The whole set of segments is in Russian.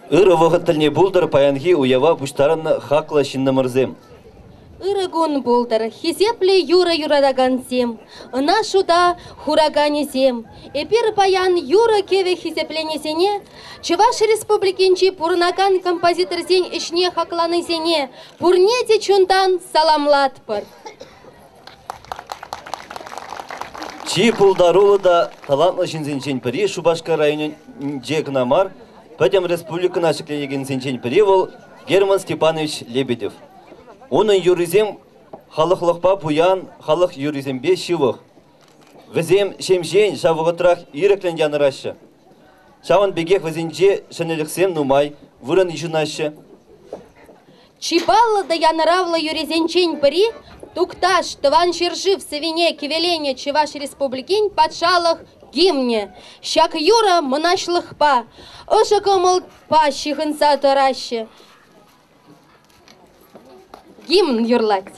Ыры вағыттылне бұлдыр паянги уява бұштарынны хақла шиннымырзем. Ырыгун булдыр, хизепле юра-юрадаган сем, ына шуда хураганезем. Эпир паян юра кеве хизепленесене, Чуваш республикинчи пурнаган композитор зен ишне хакланызене, пурнете чундан саламлатпыр. Чи пулдарулы да талантлы шинзенчен піре Шубашка районын жекнамар, пәдем республиканы ашықленеген сенчен піре ол Герман Степанович Лебедев. Оның юризем халықлықпа пуян, халық юризембе шивық. Візем шемжен шавығытырақ иріклен янырашы. Шаван бегек візенже шынеліксем нумай, вырын ишынашы. Чибалла да яныравла юризенчен піри, тукташ тыван шержи в савине кивелене Чуваш республикин патшалық гимне. Шак юра мұнашлықпа, ұшы көміл па шихынса тұрашы. Гимн юрлать.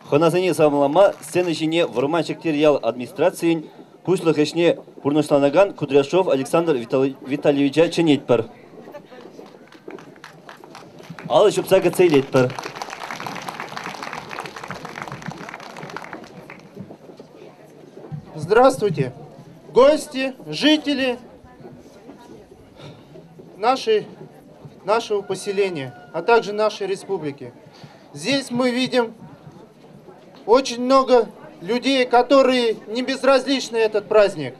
Хоназыне самлама сцена жіне вырманчиктер ял администрациян пушлық ішне пурнышланаган Кудряшов Александр Витальевича ченетпір. Алы шупсага цейлетпір. Здравствуйте, гости, жители нашего поселения, а также нашей республики. Здесь мы видим очень много людей, которые не безразличны этот праздник.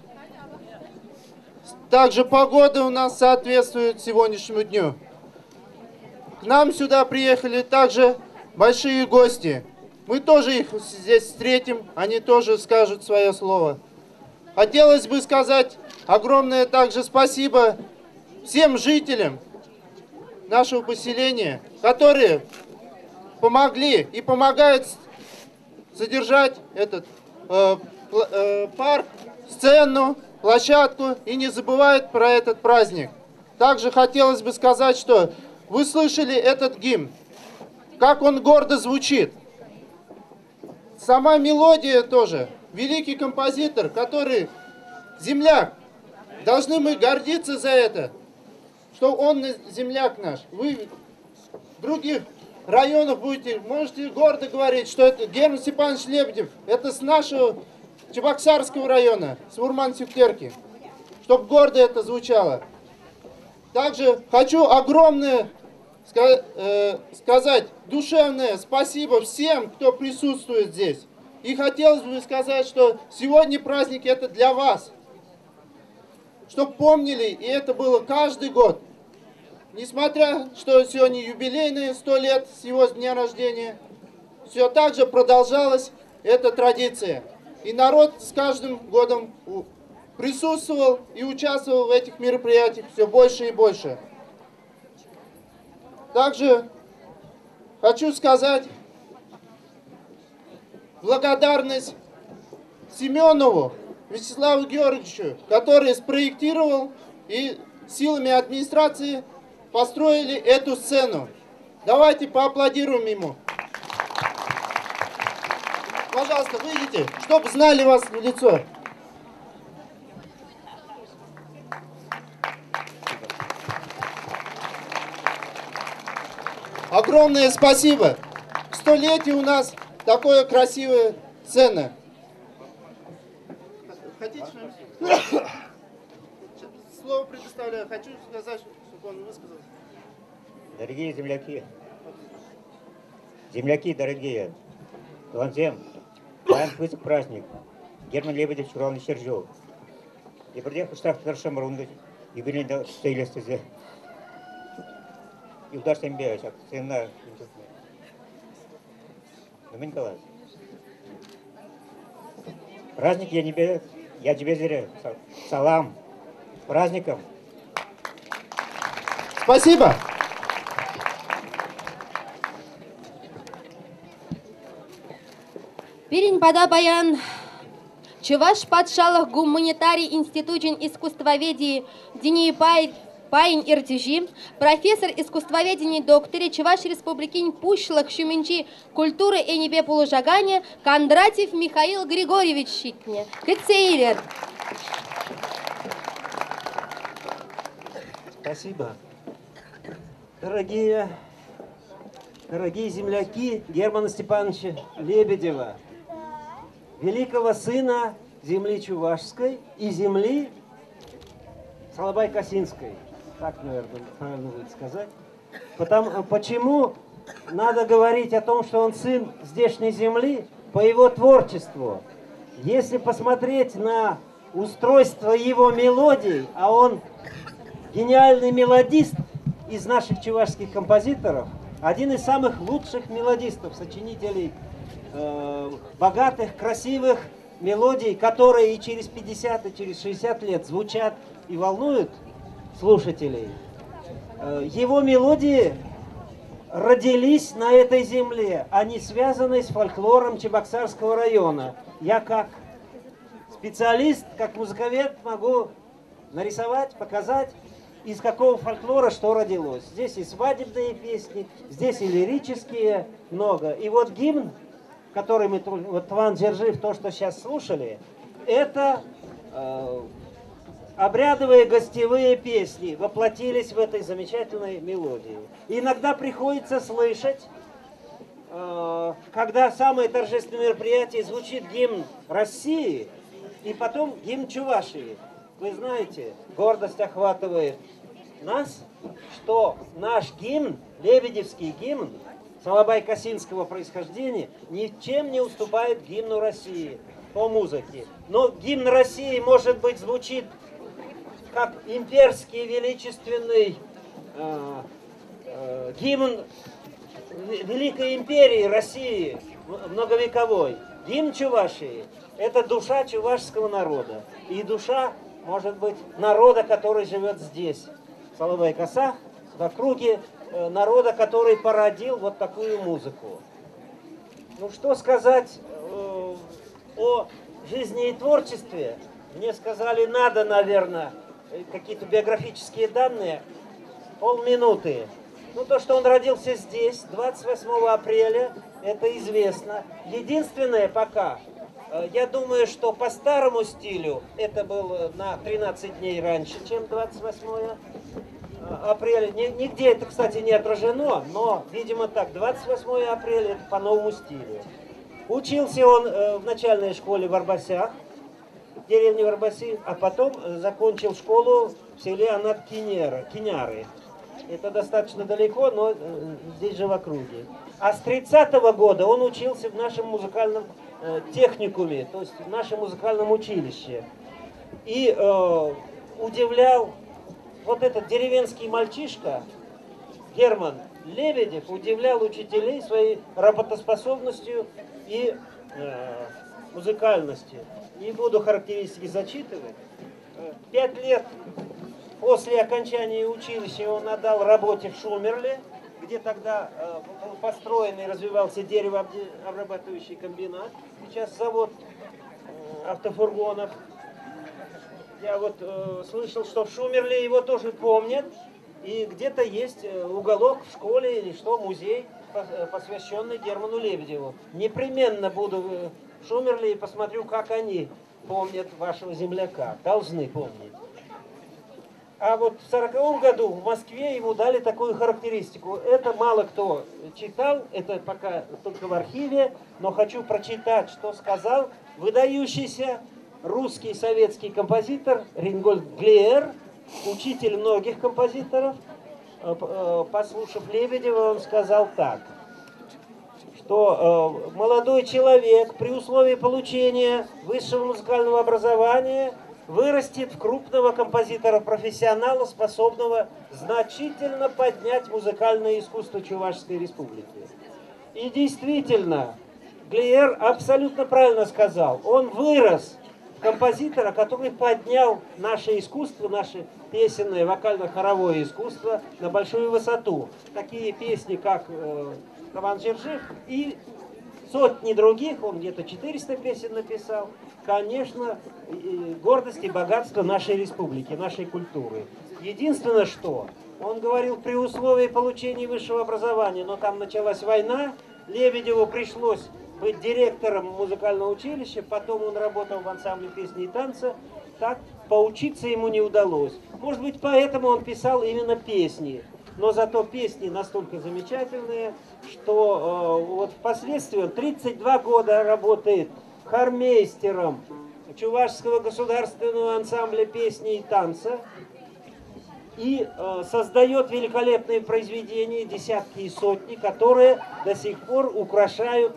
Также погода у нас соответствует сегодняшнему дню. К нам сюда приехали также большие гости. Мы тоже их здесь встретим, они тоже скажут свое слово. Хотелось бы сказать огромное также спасибо всем жителям нашего поселения, которые помогли и помогают содержать этот парк, сцену, площадку и не забывают про этот праздник. Также хотелось бы сказать, что вы слышали этот гимн, как он гордо звучит. Сама мелодия тоже. Великий композитор, который земляк. Должны мы гордиться за это, что он земляк наш. Вы в других районах можете гордо говорить, что это Герман Степанович Лебедев. Это с нашего Чебоксарского района, с Урман-Сюктерки. Чтобы гордо это звучало. Также хочу огромное сказать душевное спасибо всем, кто присутствует здесь. И хотелось бы сказать, что сегодня праздник это для вас. Чтобы помнили, и это было каждый год. Несмотря, что сегодня юбилейные 100 лет с его дня рождения, все так же продолжалась эта традиция. И народ с каждым годом присутствовал и участвовал в этих мероприятиях все больше и больше. Также хочу сказать благодарность Семенову Вячеславу Георгиевичу, который спроектировал и силами администрации построили эту сцену. Давайте поаплодируем ему. Пожалуйста, выйдите, чтобы знали вас в лицо. Огромное спасибо. К 100-летию у нас такое красивая сцена. Хотите что-нибудь? Слово предоставляю. Хочу сказать, чтобы он высказал. Дорогие земляки дорогие, Туанзем, Туан Пыск праздник, Герман Лебедев Чуралный Чержов. И приехал штаб старшим рунды, и были стейлистые. И удар тем бегать, а цена. Домин Николаевич. Праздник я тебе зря. Салам. Праздником. Спасибо. Пирень пада баян. Чеваш патшалық гуманитарий институтин искусствоведии Дини Пайн Иртижи, профессор искусствоведения докторе Чеваш Республикин Пушлых Шуменчи культуры и небе полужагания Кондратьев Михаил Григорьевич Щитне. Кыцейлер. Спасибо. Дорогие земляки Германа Степановича Лебедева, великого сына земли Чувашской и земли Салабай-Косинской. Так, наверное, правильно будет сказать. Почему надо говорить о том, что он сын здешней земли? По его творчеству. Если посмотреть на устройство его мелодий, а он гениальный мелодист из наших чувашских композиторов, один из самых лучших мелодистов, сочинителей богатых, красивых мелодий, которые и через 50, и через 60 лет звучат и волнуют слушателей. Его мелодии родились на этой земле, они связаны с фольклором Чебоксарского района. Я как специалист, как музыковед могу нарисовать, показать, из какого фольклора что родилось. Здесь и свадебные песни, здесь и лирические много. И вот гимн, который мы, вот Тван Держив, то, что сейчас слушали, это обрядовые гостевые песни воплотились в этой замечательной мелодии. И иногда приходится слышать, когда самое торжественное мероприятие звучит гимн России и потом гимн Чувашии. Вы знаете, гордость охватывает нас, что наш гимн, лебедевский гимн, Салабай-Косинского происхождения, ничем не уступает гимну России по музыке. Но гимн России, может быть, звучит как имперский величественный гимн Великой империи России, многовековой. Гимн Чувашии – это душа чувашского народа. И душа, может быть, народа, который живет здесь, в Салавай-Касах, в округе народа, который породил вот такую музыку. Ну, что сказать о жизни и творчестве? Мне сказали, надо, наверное, какие-то биографические данные, полминуты. Ну, то, что он родился здесь, 28 апреля, это известно. Единственное пока, я думаю, что по старому стилю, это было на 13 дней раньше, чем 28 апреля. Нигде это, кстати, не отражено, но, видимо, так, 28 апреля это по новому стилю. Учился он в начальной школе в Арбасях, в деревне Варбаси, а потом закончил школу в селе Анат-Киняры. Это достаточно далеко, но здесь же в округе. А с 30-го года он учился в нашем музыкальном техникуме, то есть в нашем музыкальном училище. И удивлял вот этот деревенский мальчишка, Герман Лебедев, удивлял учителей своей работоспособностью и музыкальностью. Не буду характеристики зачитывать. 5 лет после окончания училища он отдал работе в Шумерле, где тогда был построен и развивался деревообрабатывающий комбинат. Сейчас завод автофургонов. Я вот слышал, что в Шумерле его тоже помнят. И где-то есть уголок в школе или что, музей, посвященный Герману Лебедеву. Непременно буду в Шумерле и посмотрю, как они помнят вашего земляка. Должны помнить. А вот в 1940 году в Москве ему дали такую характеристику. Это мало кто читал, это пока только в архиве, но хочу прочитать, что сказал выдающийся русский советский композитор Рейнгольд Глеер, учитель многих композиторов. Послушав Лебедева, он сказал так, что молодой человек при условии получения высшего музыкального образования вырастет в крупного композитора-профессионала, способного значительно поднять музыкальное искусство Чувашской Республики. И действительно, Глеер абсолютно правильно сказал. Он вырос в композитора, который поднял наше искусство, наше песенное, вокально-хоровое искусство на большую высоту. Такие песни, как «Таван Жиржих» и сотни других, он где-то 400 песен написал. Конечно, гордость и богатство нашей республики, нашей культуры. Единственное, что он говорил при условии получения высшего образования, но там началась война, Лебедеву пришлось быть директором музыкального училища, потом он работал в ансамбле песни и танца, так поучиться ему не удалось. Может быть, поэтому он писал именно песни. Но зато песни настолько замечательные, что вот впоследствии он 32 года работает хормейстером Чувашского государственного ансамбля песни и танца и создает великолепные произведения, десятки и сотни, которые до сих пор украшают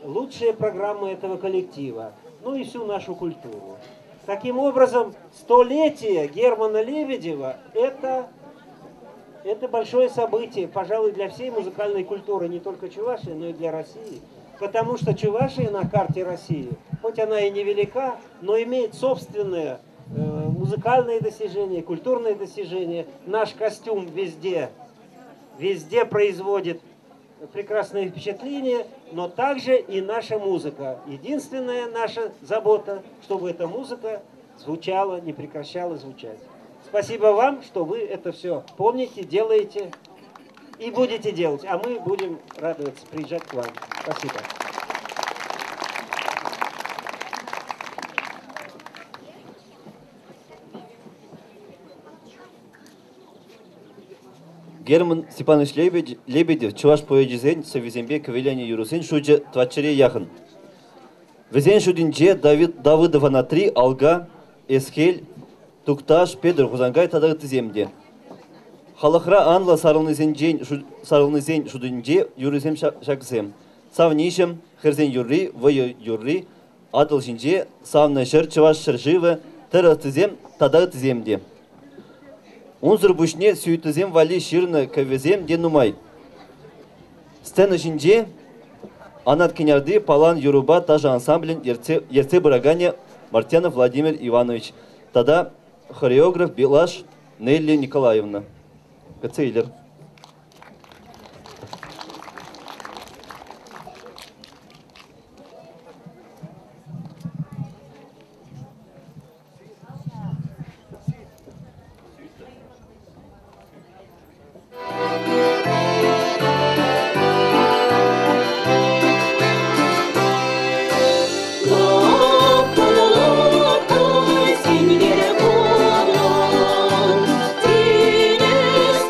лучшие программы этого коллектива, ну и всю нашу культуру. Таким образом, столетие Германа Лебедева – это большое событие, пожалуй, для всей музыкальной культуры, не только Чувашии, но и для России. Потому что Чувашия на карте России, хоть она и невелика, но имеет собственные музыкальные достижения, культурные достижения. Наш костюм везде производит прекрасное впечатление, но также и наша музыка. Единственная наша забота, чтобы эта музыка звучала, не прекращала звучать. Спасибо вам, что вы это все помните, делаете и будете делать. А мы будем радоваться, приезжать к вам. Спасибо. Герман Степанович Лебедев, чуваш поэзизен, совезембе кавеляне юрусен, шуджа твачере яхын. Везен шудинче Давыдова на 3, Алга, Эсхель, Тукташ, Педр, Хузангай, Тадагты земде. Халахра анла сарылнызен шудинче юрусен шаксем. Савнишем, Херзен юрри, Войо юрри, Адыл жинче, Савна шыр, чуваш шырживы, Тырықты зем, Тадагты земде. Унзыр бушне сүйтізем вали ширны көвезем денумай. Сцена жинже Анат Кинярды, Палан Юруба, Тажа ансамблин, Ерце Барагане, Мартьянов Владимир Иванович. Тогда хореограф Белаш Нелли Николаевна. Кацейлер. Синь верховном, тенес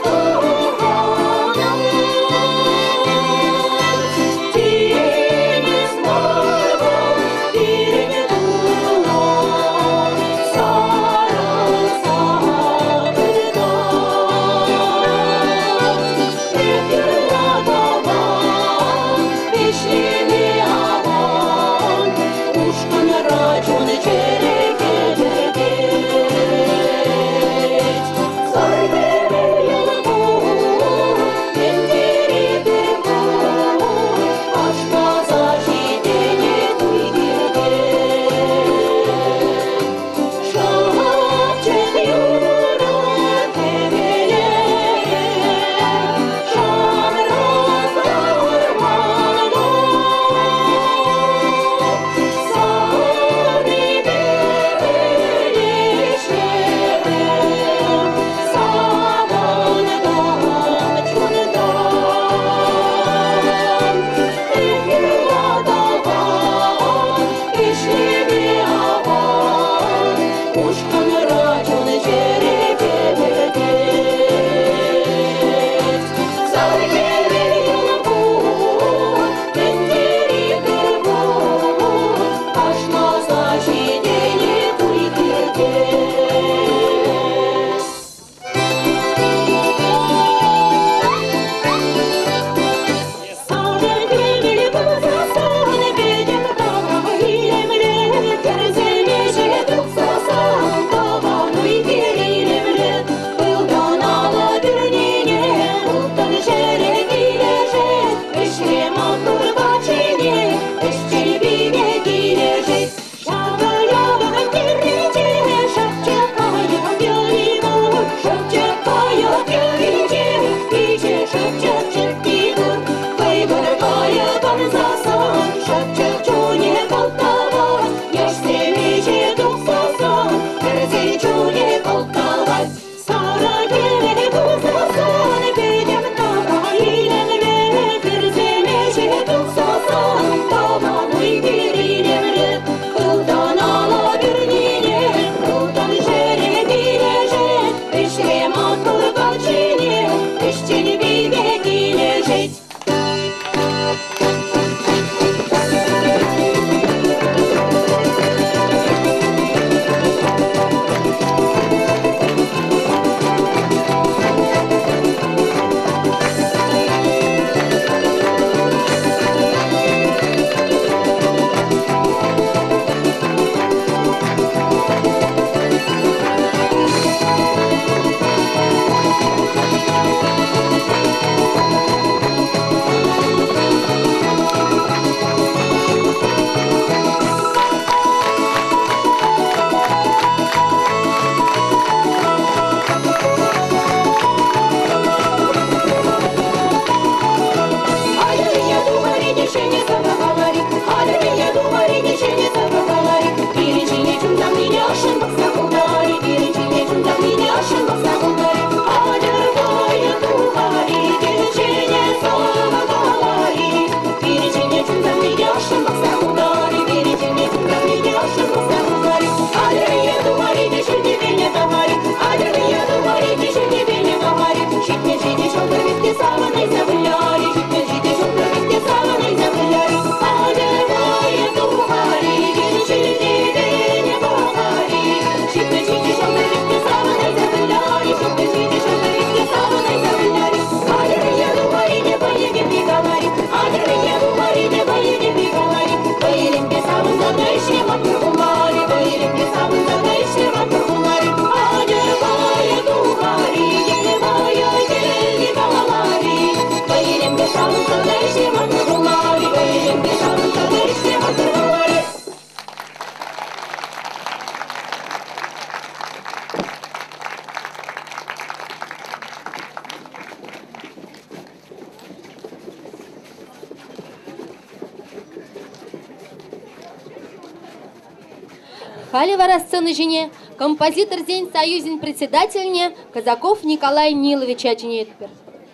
Хали вара сцены жене, композитор зень союзин председательне Казаков Николай Нилович Ачинетпер.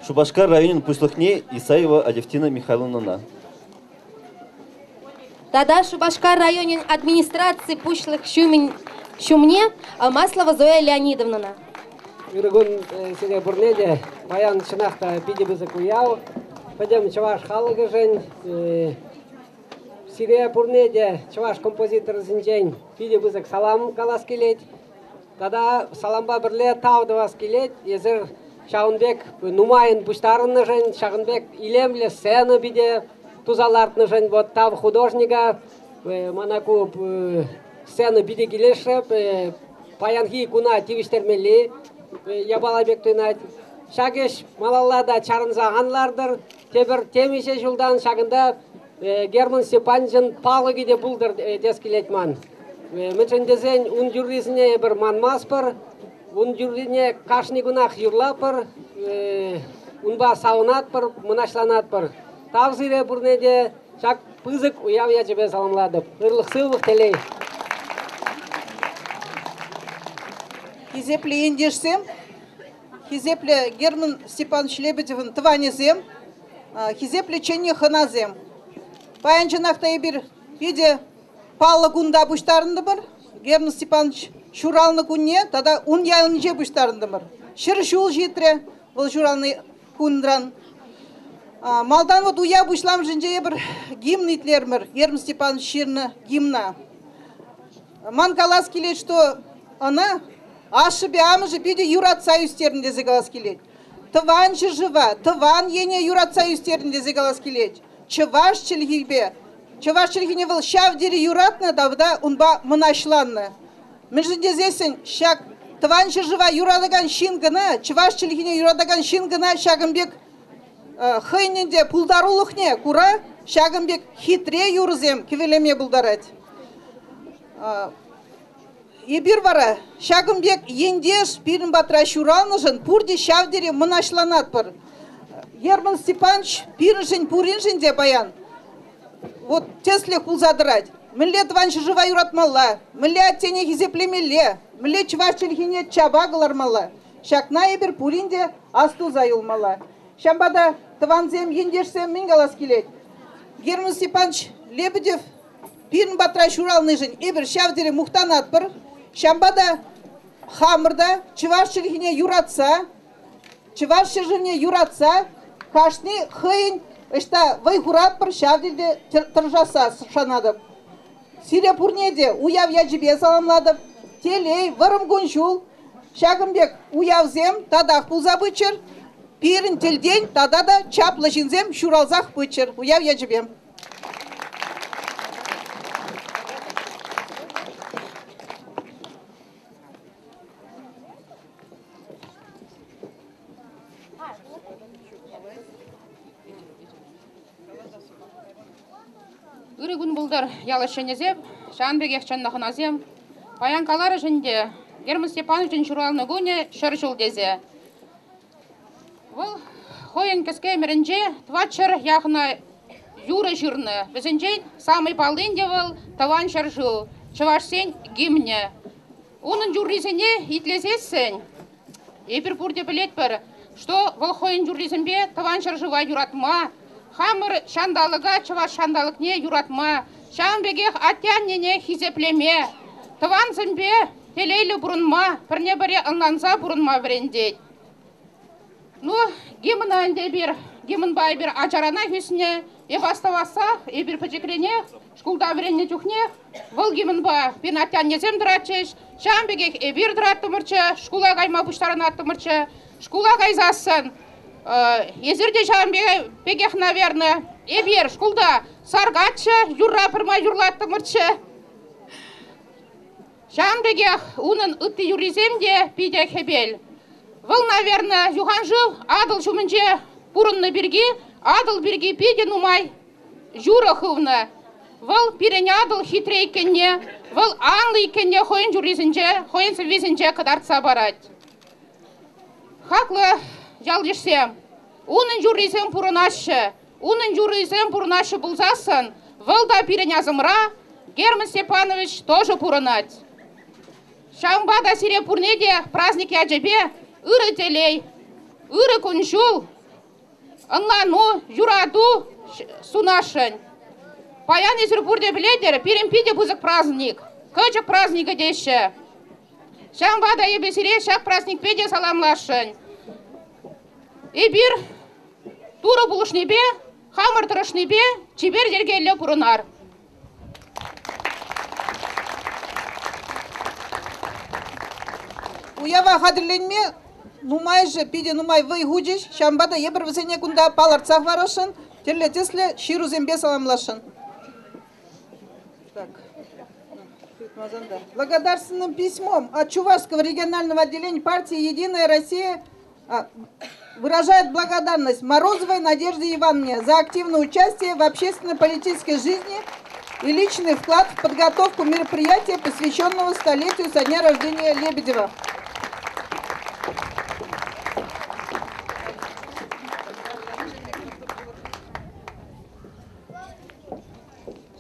Шубашкар районин пушлыхне Исаева Алевтина Михайловна. Тада Шубашкар районин администрации пушлых шумне Маслова Зоя Леонидовна. Юргун сире бурнеде, баян шинахта пиде бізік уяу, пойдем чаваш халыгы жен, сире бурнеде, чаваш композитор зинчен, пиде бізік салам калас келет, тада саламба бірле тауды вас келет, езір Шағынбек нумайын бұштарыны жен, Шағынбек илемле сцена биде, тузалартны жен, вот тав художника, манаку сцена биде келешіп, паянхи куна тивиштермели, Ябалабек тойнайт. Шагеш малаллада чарынзағанлардыр. Тебір темеше жылдан шағында Герман Степановичын палығыде бұлдыр дескелетман. Мүчіндезен ұн жүрресіне бір манмас бір, ұн жүрресіне қашны күнақ юрлап бір, ұнба сауынат бір, мұнашланат бір. Тавзыре бұрнеде шақ пызық ұяв ячебе саламладып. Үрлық сылық телей. Хизепле ендешсем, хизепле Герман Степанович Лебедевын тыванезем, хизепле ченне ханазем. Паянчынақта ебір педе палы күнда бұштарынды бір, Герман Степанович шуралны күнне, тада ұн яйлын же бұштарынды бір. Шыр шул жетіре, бұл шуралны күндран. Малдан вот уя бұшлам жынже ебір гимн итлермір, Герман Степанович ширны гимна. Ман калас келет, что она Ашыбе амыжы биде юрат союзтерінде зегалас келет. Тыван жыжыва, тыван ене юрат союзтерінде зегалас келет. Чываш чілгейбе, чываш чілгейне выл шавдері юратны давда унба мұнашланны. Мүжінде зесін шак тыван жыжыва юрадаган шингына, чываш чілгейне юрадаган шингына Шағынбек хыйненде пулдарулықне кура, Шағынбек хитре юрызем кевелеме бұлдарад. Ебір вара, Шағынбек ендеш пирін батра шуралныжын, пурде шавдері мұнашланат бір. Герман Степанович пирін жын пурин жынде баян. Вот тесле хулзадырать. Міле дваншы жыва юратмалла, міле аттене хизеплемеле, міле чывашчылхине чабағылармалла. Шақна ебір пуринде асту зайылмалла. Шамбада тыванзем ендешсем мингалас келет. Герман Степанович Лебедев пирін батра шуралныжын, ебір шавдері мұқтанат бір. Шамбада хамырда чывашчылхине юратса, чывашчылхине юратса, кашни хыйын ышта вайхурат бір шавдерде тұржаса шанадып. Сире пурнеде уяв яжібе саламладып, телей вырым гуншул, Шағынбек уявзем тадақ пулза бычыр, пирін тілден тада да чаплы жинзем шуралзақ бычыр, уяв яжібем. Үрігін бұлдар ялышынезеп, Шағынбек екшаннағыназем, паянкалары жінде, Герман Степановичын шуралны гуне шыршыл дезе. Бұл хойын кіске мерінже твачыр яғына юры жырны, бізінже самый палынде бұл таван шыршыл, чывашсен гимне. Оның журризіне итлезесін, епір бұрде білет бір, что бұл хойын журризінбе таван шыршыва юратма, Хамыр шандалыға чываш шандалықне юратма, Шағынбегех аттяннене хизеплеме, тыван зімбе телейлі бұрынма, пірне бірі ыңнанза бұрынма бірендейд. Ну, гимна әнде бір, гимн бай бір ажарана хүсіне, аставаса, бір пәжекрене, шкулда біренне түхне, бұл гимн ба пен аттяннезем дыратчеш, Шағынбегех бір дыраттымырчы, шкула қайма бұштарын аттымырчы, шкула қайзасын, Езірде Шағынбегех, наверное, ебер шкулда саргатчы, юрра пырма юрлатты мұртшы. Шағынбегех унын үтті юриземде пиде хебел. Выл, наверное, юхан жыл адыл жүмінже бұрынны бірге, адыл бірге пиде нумай юры хывны. Выл пирене адыл хитрейкенне, выл анлы хойын юризінже, хойын сілвизінже кыдартса барад. Хақлы жалдышсем, унын жүрризем пұрынашы, унын жүрризем пұрынашы бұлзасын, вылда пиренязымра, Герман Степанович тоже пұрынат. Шамбада сире пурнеде праздники аджебе, ыры телей, ыры куншул, анлану, юраду, сунашень. Паян из бурде бледер, перемпиде бузык праздник, кычык праздника деше. Шамбада ебе сире шак праздник педе саламлашень. И бир тура булышнебе, хамыр тұрышнебе, чебер дергелі пұрынар. Уява хадырленме, нумай же, пиде нумай вый гудиш, шамбада ебір візене күнда паларцах варашын, терлетесле ширу зембе саламлашын. Так. Благодарственным письмом от Чувашского регионального отделения партии «Единая Россия» выражает благодарность Морозовой Надежде Ивановне за активное участие в общественно-политической жизни и личный вклад в подготовку мероприятия, посвященного столетию со дня рождения Лебедева.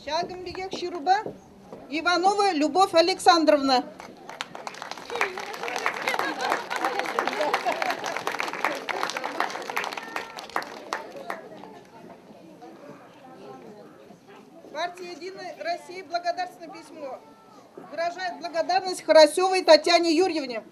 Шагымбегек Шируба, Иванова Любовь Александровна. Партия «Единая Россия» благодарственное письмо. Выражает благодарность Харасевой Татьяне Юрьевне.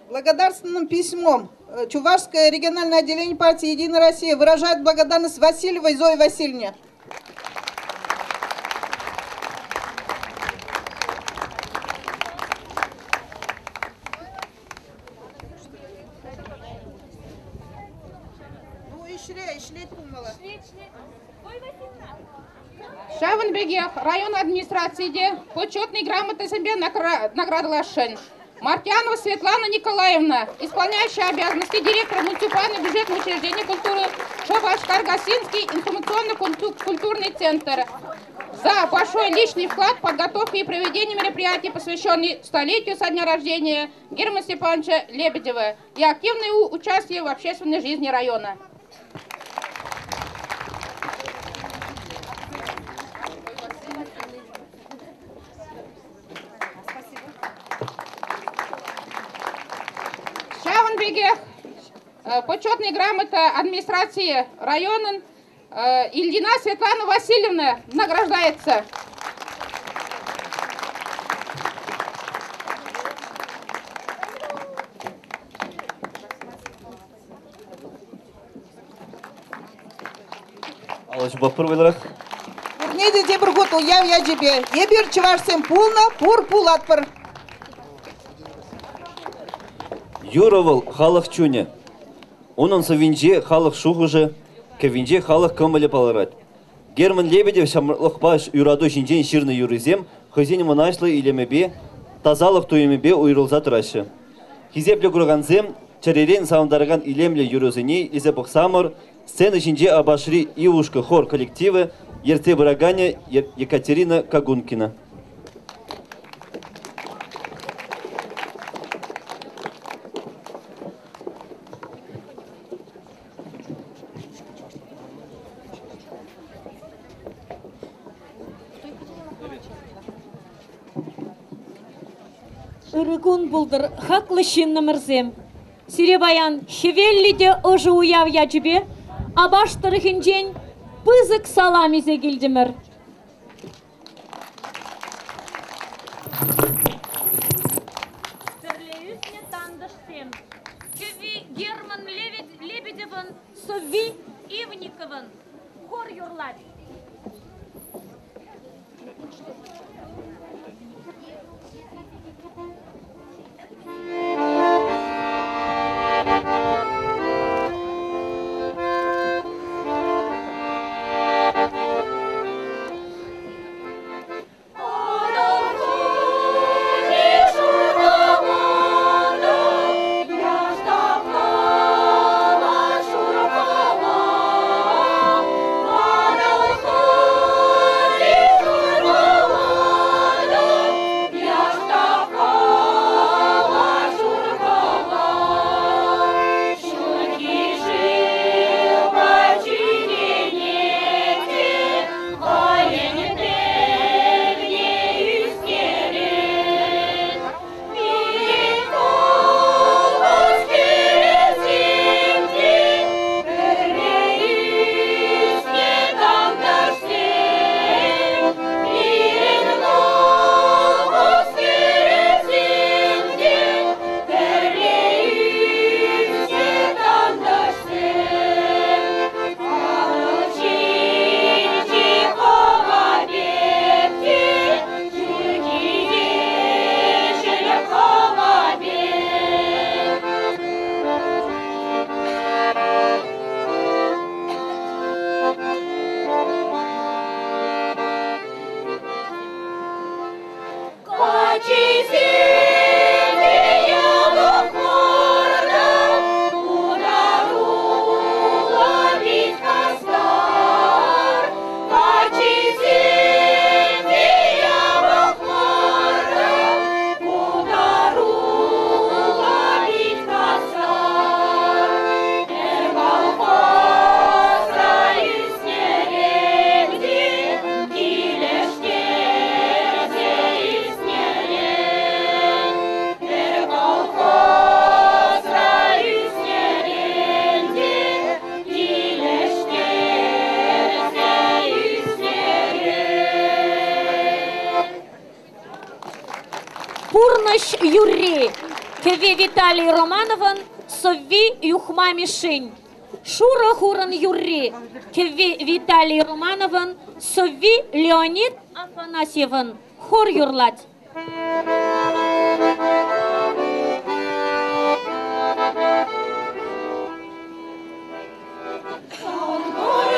Благодарственным письмом Чувашское региональное отделение партии «Единая Россия» выражает благодарность Васильевой Зое Васильевне. Шавынбегех район администрации почетной грамотой себе наградылашын. Мартьянова Светлана Николаевна, исполняющая обязанности директора муниципального бюджетного учреждения культуры Шобаш-Каргасинский информационно-культурный центр за большой личный вклад в подготовку и проведение мероприятий, посвященных столетию со дня рождения Германа Степановича Лебедева и активное участие в общественной жизни района. Почетная грамота администрации района Ильина Светлана Васильевна награждается. Урнеде дебір ғотыл яв я жебе. Ебір чывашсен пулна, пур пулатпыр. Юровал халық чуне. Onun sevince халық шуғыжы, кевинже халық көмілі паларад. Герман Лебедев шамырлық баш юраду жинжен ширны юрызем, хызен мұнашлы илемебе, тазалық туемебе уйрылза тұрашы. Хизеплі күрганзем, чаререн сауындарған илемлі юрызыне изе бұқсамыр, сцены жинже абашри Ивушка хор коллективы, ерте Бараганя Екатерина Кагункина. Ырыгун булдыр хаклы шинны мырзем. Сиребаян хевеллиде ожы уяв яджибе, а баштырыхынжен пызык салам изе гилдимір. Тірлеюсне тандышсем. Кеви Герман Лебедевын, Сови Ивниковын. Хор юрлад. Мадал Пурнощ Юрий, Кеве Виталий Романован, Сови Юхма Мишень. Шура Хуран Юрий, Кеве Виталий Романован, Сови Леонид Афанасьеван. Хор юрлать. Ой,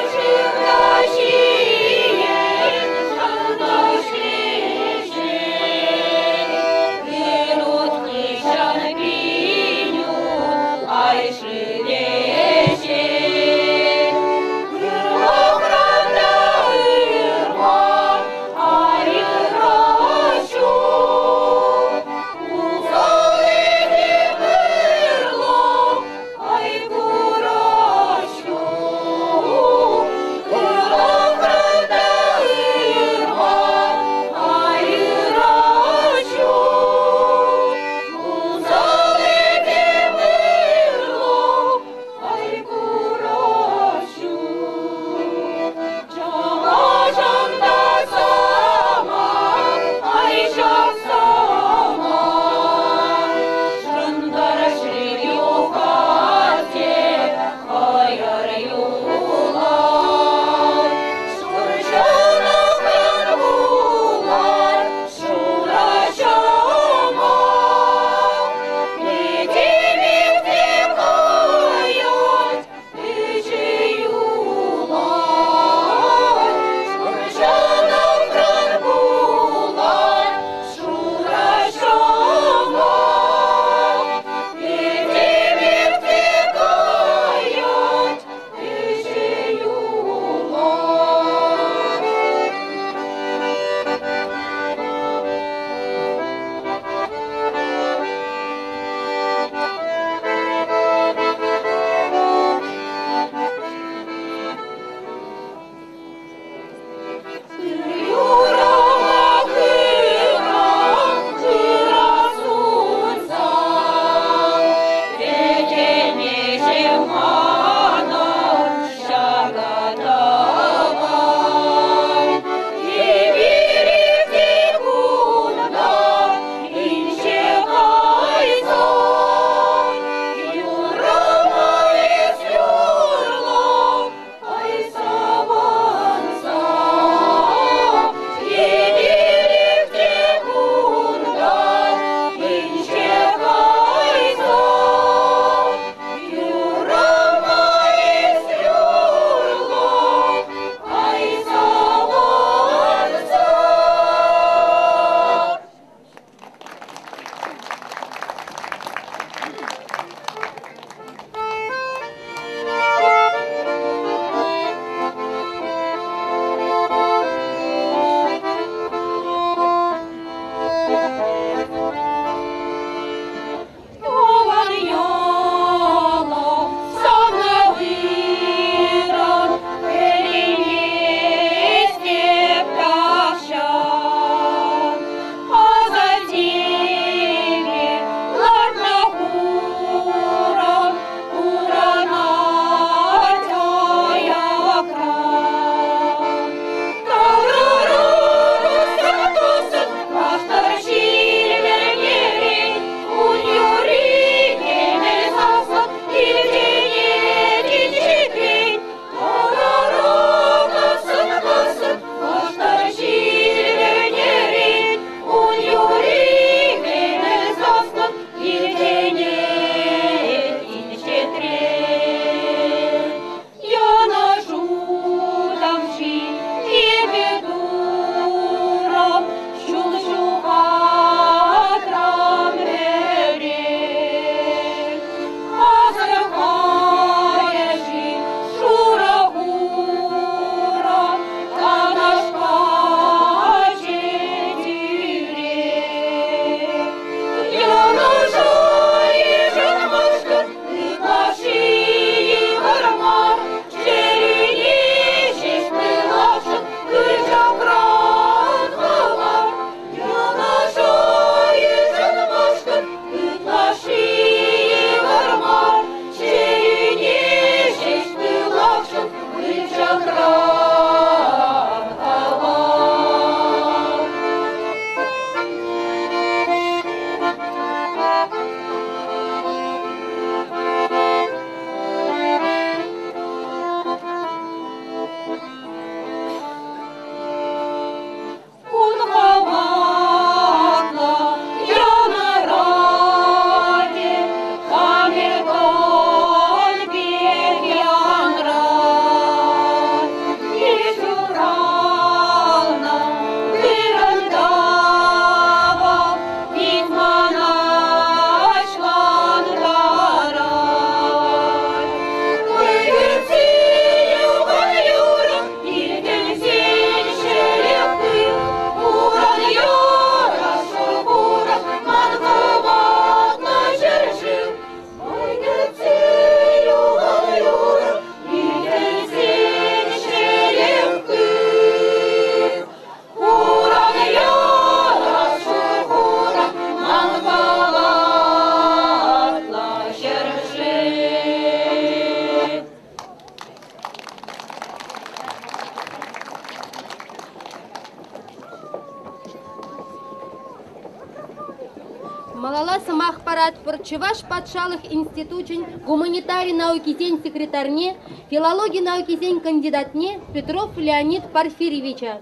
Малала самах парад пор Чуваш патшалых институтчин, гуманитарий науки сень секретарне, филологии науки сень кандидатне Петров Леонид Порфирьевича.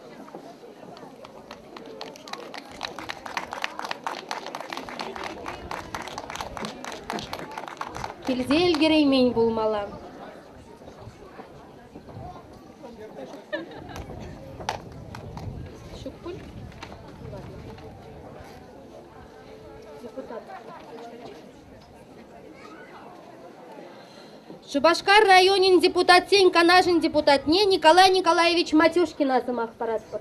Килзель гереймень булмала. Шубашкар районин депутат сень канажин депутатне Николай Николаевич Матюшкин азымах парадпыр.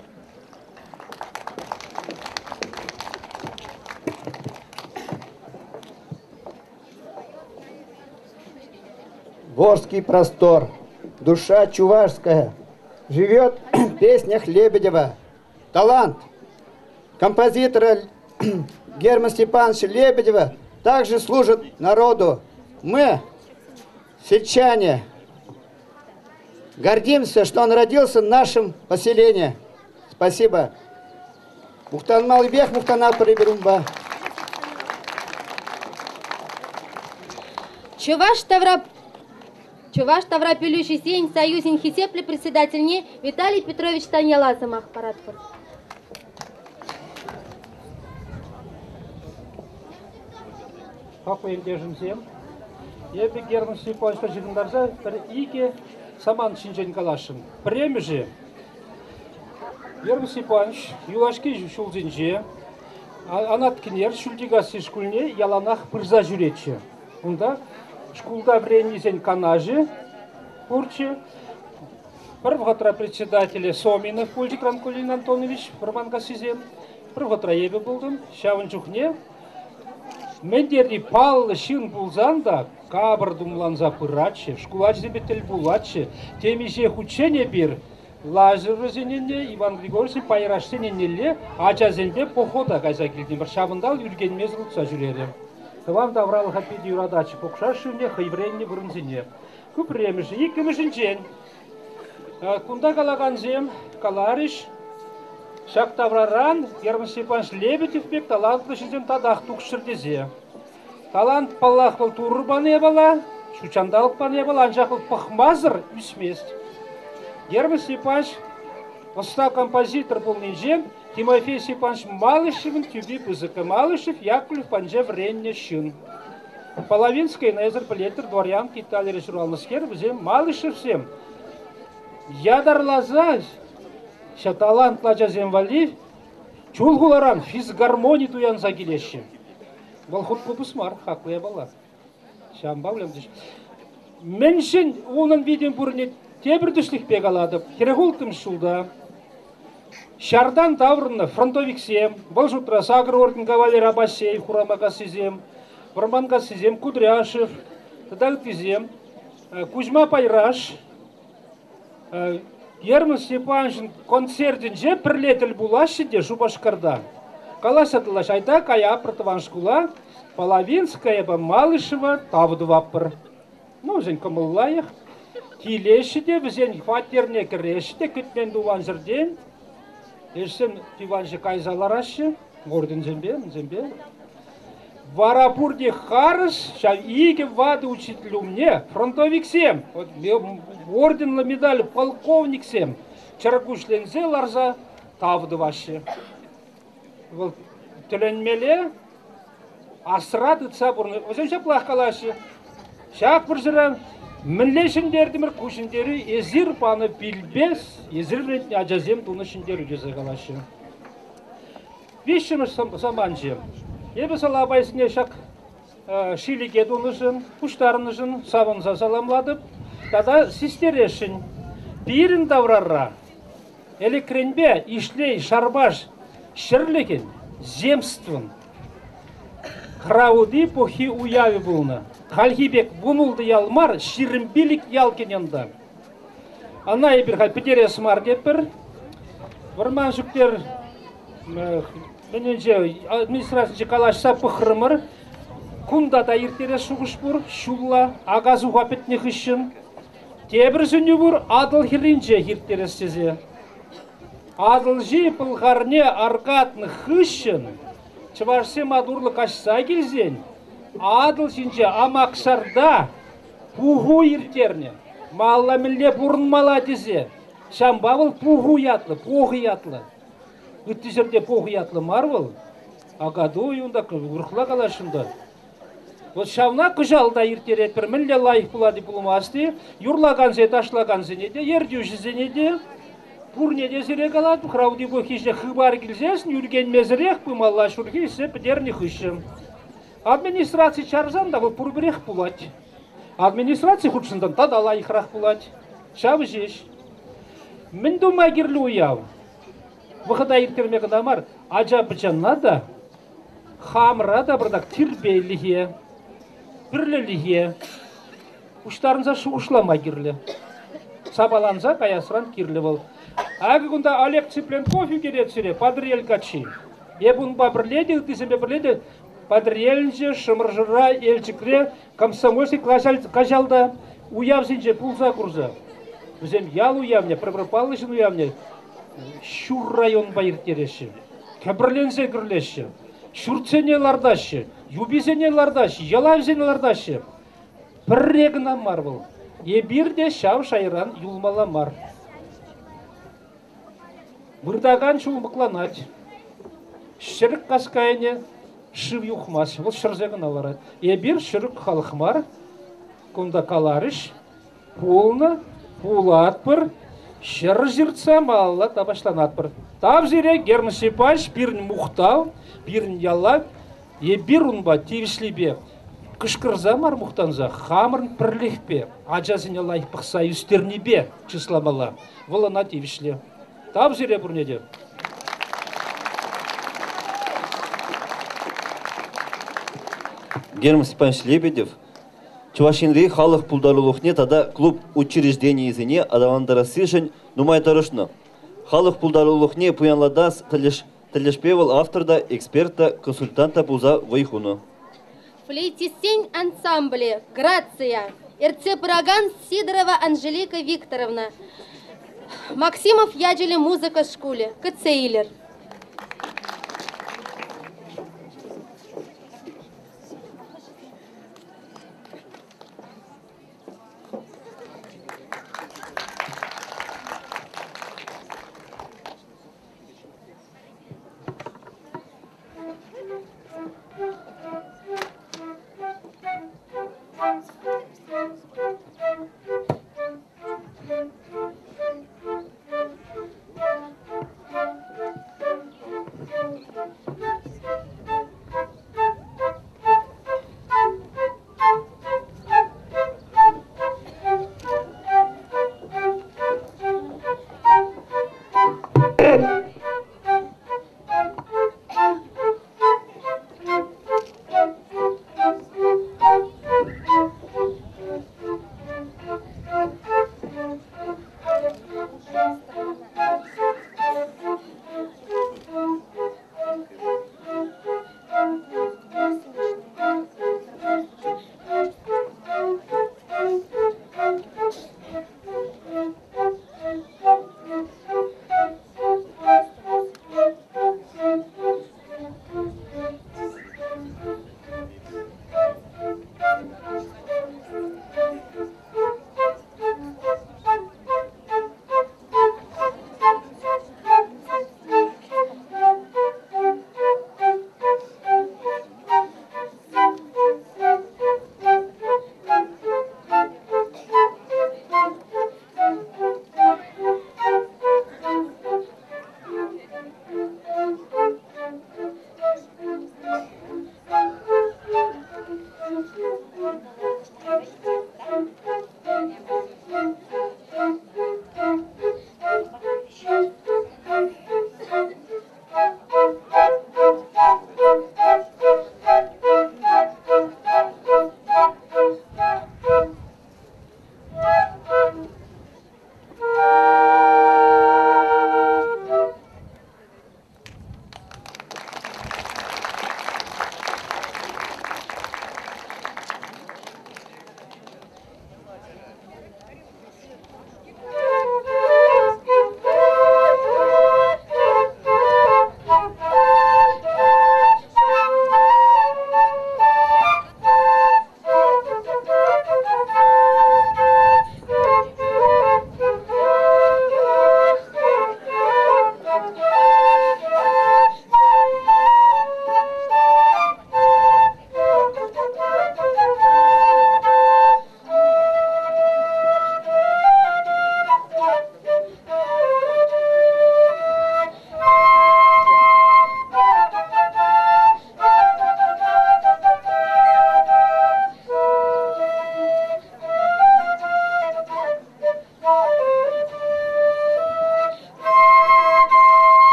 Ворский простор, душа чувашская, живет в песнях Лебедева. Талант композитора Германа Степановича Лебедева также служит народу. Мы, сельчане, гордимся, что он родился в нашем поселении. Спасибо. Мухтан Малыбек, Мухтана Париберумба. Чуваш Таврапилющий сень союзин хисепли председательне Виталий Петрович Таньяла замах парадпыр. Хақуен дежімсем. Ебі Герман Степановича жығындарза бір ике саман шинжен калашын. Премі же. Герман Степанович юлашки шулзинже, анаткинер шулдигасы шкульне яланах пырза жүретші. Онда шкулда вреннизен канажи, пурчи, первготра председателя Соминов Пульдик Ранкулин Антонович, Романка Сизем, первготра ебе болдым, шавын чухне. Мендерди паллы шин булзанда, кабыр думланза пырачы, шкулач зебетел булачы, темиже хучене бир, лазер розененне, Иван Григорьевич пайрашсененнелле, ачазенде похода кайза келден, бір шавындал үрген мезрутса жүреді. Вам даврал хапиди юрадачи покшашуне, хайвренне бұрынзине. Көп ремеші, екімішін жен. Кунда калаган зем, калариш, шак тавраран, Герман Степанович Лебедев бек талантлы шызем тадақ тұқшырдезе. Талант паллах был турбаны бала, шучандалық баны бала, анжақыл пахмазыр үсмест. Герман Степанович, оста композитор был нежем, Тимофей Степанович Малышевын тюби пызыка Малышев, Яковлев панже вренне шын. Половинская незер плетер дворян Китали решурал наскер, взем Малышев всем. Ядар лазась, ша талант лажазем валив, чулгуларан физгармони туян загилещем. Балхут купусмар, хакуя бала. Шамбавлем деш. Меншин унын виден бурне тебірдішлік бегалады, керегултым шулда. Шардан таврны фронтовик сем, был жутра сагр орден кавалер Абасеев, Хурамака Сизем, Варманка Сизем, Кудряшев, Тадалтизем, Кузьма Пайраш, Герман Степанович концертин же прилетел булашиде Шубашкарда. Каласатылаш айда кая протываншкула, Половинская ба Малышева тавдваппыр. Ну, зен камыллаях, килешиде, бізен фатерне керешиде, күтмен дуван жерден, Ешсем пиванжы кайзаларашы, орден зембе. Варапурде харыш, шав иге вады учителю мне, фронтовик сем, орденла медаль полковник сем, чаракушлензе ларза тавды ваши. Төленмеле, асрады цабурны, өзенше плахкалашы, шақ біржірен, Мінлешіндердімір көшіндері езір паны білбес, езір ретіне ажазем туны шындері жезі қалашы. Вешіміз саманжы. Ебі сала абайсыне шақ шилиге дұнышын, құштарынышын савынса саламладып, тада систерешін. Бірін даврарра, элекренбе ишлей шарбаш шырлеген земствын. Крауды похи уяви бұлны. Хальхибек бумулды ялмар, ширімбилік ялкененді. Ана ебір петерес мар депір. Варман жүктер администрациясы калашса пықырымыр. Кунда да ертерес шуғыш бұр, шулла, ағазу ғапетне хышын. Тебір зүні бұр, адыл хиринже ертерес сезе. Адыл жи пылғарне арқатны хышын. чывашсе мадурлы кашса келзен, адыл шинче амакшарда пуху иртерне, малла милле бурнмала десе, шамбавыл пуху ятлы, пуху ятлы. Үтті жерде пуху ятлы марвыл, агаду юнда урхла калашында. Вот шавна күжалда иртерет бір милле лайық бұлады бұлмасты, юрлаган зе ташлаган зенеде, ердюші зенеде, пурнеде зірек алады, қырауды бұхише хыбар келзесін, үрген мезірек бұмалла шургейсе підерні хүшім. Администрация чарзанда бұл пұрбірек бұлады. Администрация худшындан тада лайықрақ бұлады. Шавы жеш. Мен думай керлі уяв. Бұқыда иртермек адамар, ажа бічанна да, хамра да бірдақ тирбейліге, бірліліге, ұштарынса шуғышлама керлі. Сабаланса каясыран керлі бол. Ағы күнда Олег Цыпленков үкерет сіре, падрел качи. Ебун ба бірледі, үтісіме бірледі, падрелінше, шымыржыра, елчікре, комсомольский кажалда, уявсенше пулса курса. Бізем ял уявне, Петропавловшын уявне, Шур район байыртереші, кәбірленсе кірлеші, шүртсене лардашы, юбисене лардашы, ялавсене лардашы. Бір регіна мар бұл. Ебірде шау шайран юлмала мар. Бұрдаған шулмықланат. Шырық қасқайыне шыв юхмас. Бұл шырзегін аларад. Ебір шырық халық мар. Күнда каларыш. Пулны, пулат бір. Шыр жыртса малла табашланат бір. Тап зире Герман Степанович бірін мұқтау, бірін ялап, ебір ұнба тевішлебе. Кышкырза мар мұқтанза, хамырын пірлікпе, ажазыне лайық пықса үстернебе чысламала. Вылана тевішле. Тап зире бұрнеде. Герман Степанович Лебедев, Чувашинри халық пулдарулухне тада клуб учреждений изине адавандара сышын нумай тарышны. Халық пулдарулухне пуянладас талешпевал авторда, эксперта, консультанта пуза вайхуну. Флейтистень ансамбле «Грация». Ирцепраган Сидорова Анжелика Викторовна. Максимов Яджели музыка в школе. Кацейлер.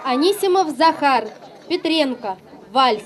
Анисимов Захар, Петренко, вальс.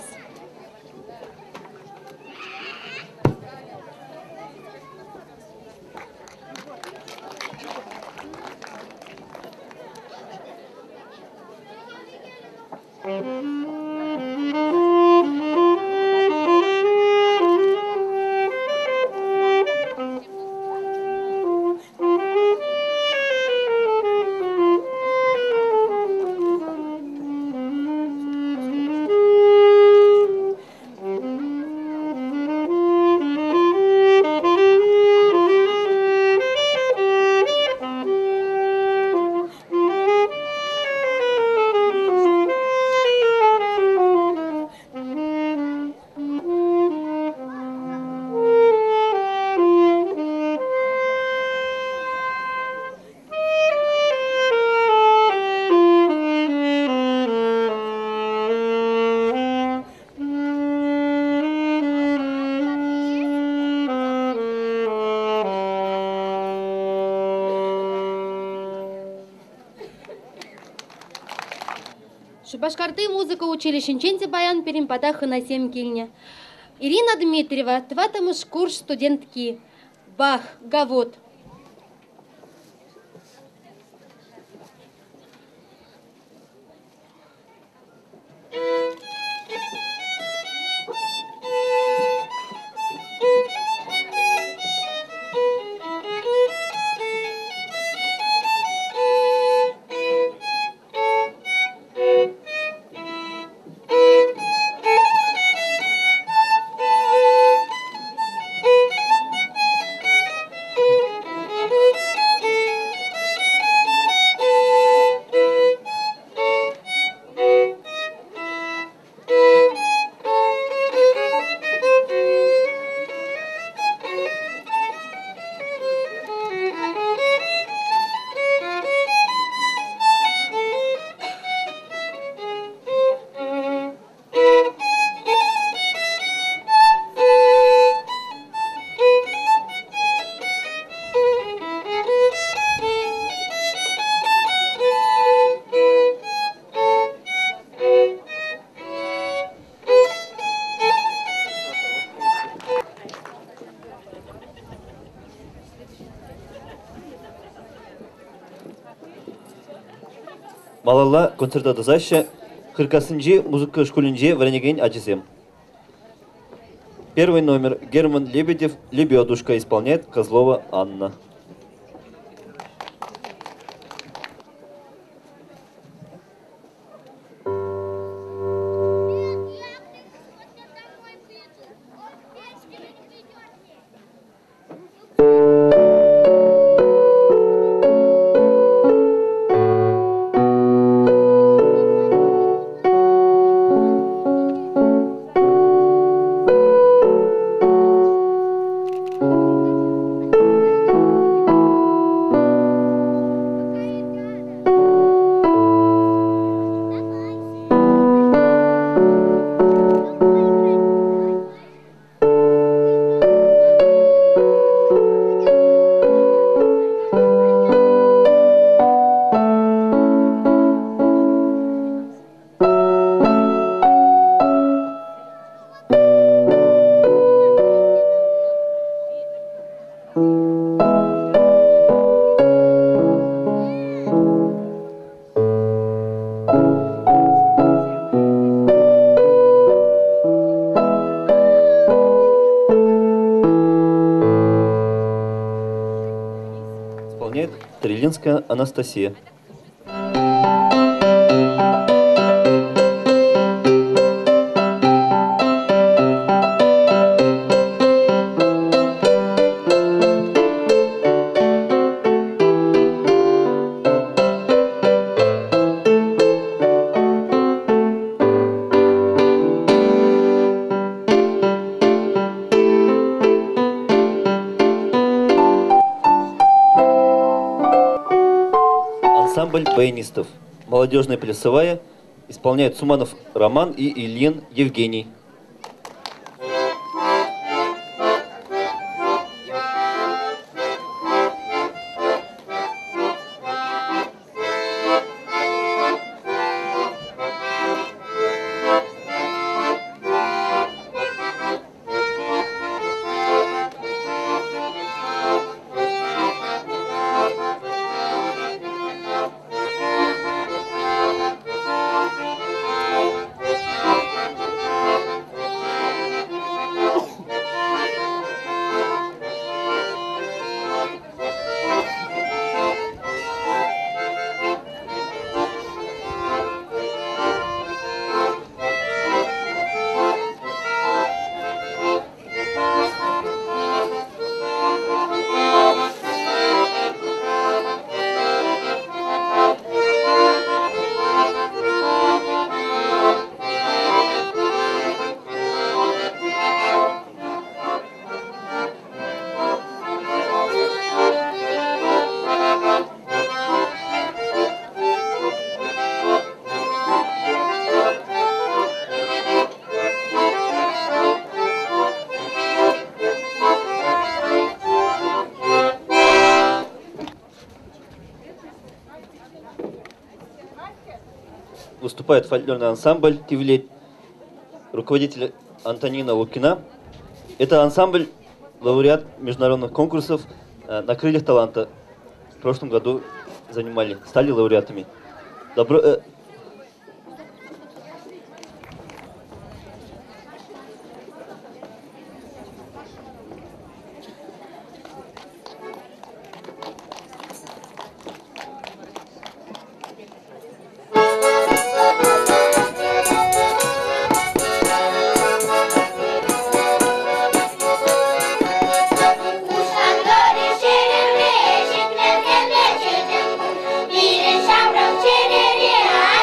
Шубашкарты музыка училищенченте баян перемпата хынасем килне. Ирина Дмитриева, тватамыш курс студентки. Бах, гавот. Малалла концерта дызаща, хыркасынжи музыка школинже варенеген ачисем. Первый номер. Герман Лебедев, «Лебедушка» исполняет Козлова Анна. Трилинская Анастасия. Ансамбль баянистов. Молодежная плясовая. Исполняют Суманов Роман и Ильин Евгений. Выступает фольклорный ансамбль «Тивлет», руководитель Антонина Лукина. Это ансамбль лауреат международных конкурсов на крыльях таланта. В прошлом году стали лауреатами. Yeah.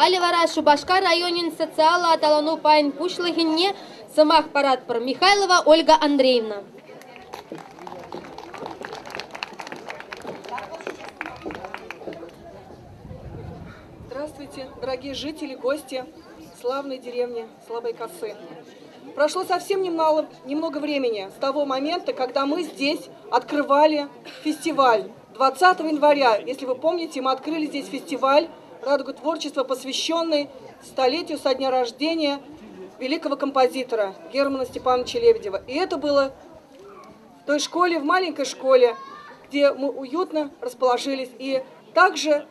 Каливара Шубашкар районин социала аталану пайн пушлыгинне сымах парад пар Михайлова Ольга Андреевна. Здравствуйте, дорогие жители, гости славной деревни Слабой Косы. Прошло совсем немного времени с того момента, когда мы здесь открывали фестиваль. 20 января, если вы помните, мы открыли здесь фестиваль «Радуга творчества», посвященный столетию со дня рождения великого композитора Германа Степановича Лебедева. И это было в той школе, в маленькой школе, где мы уютно расположились и также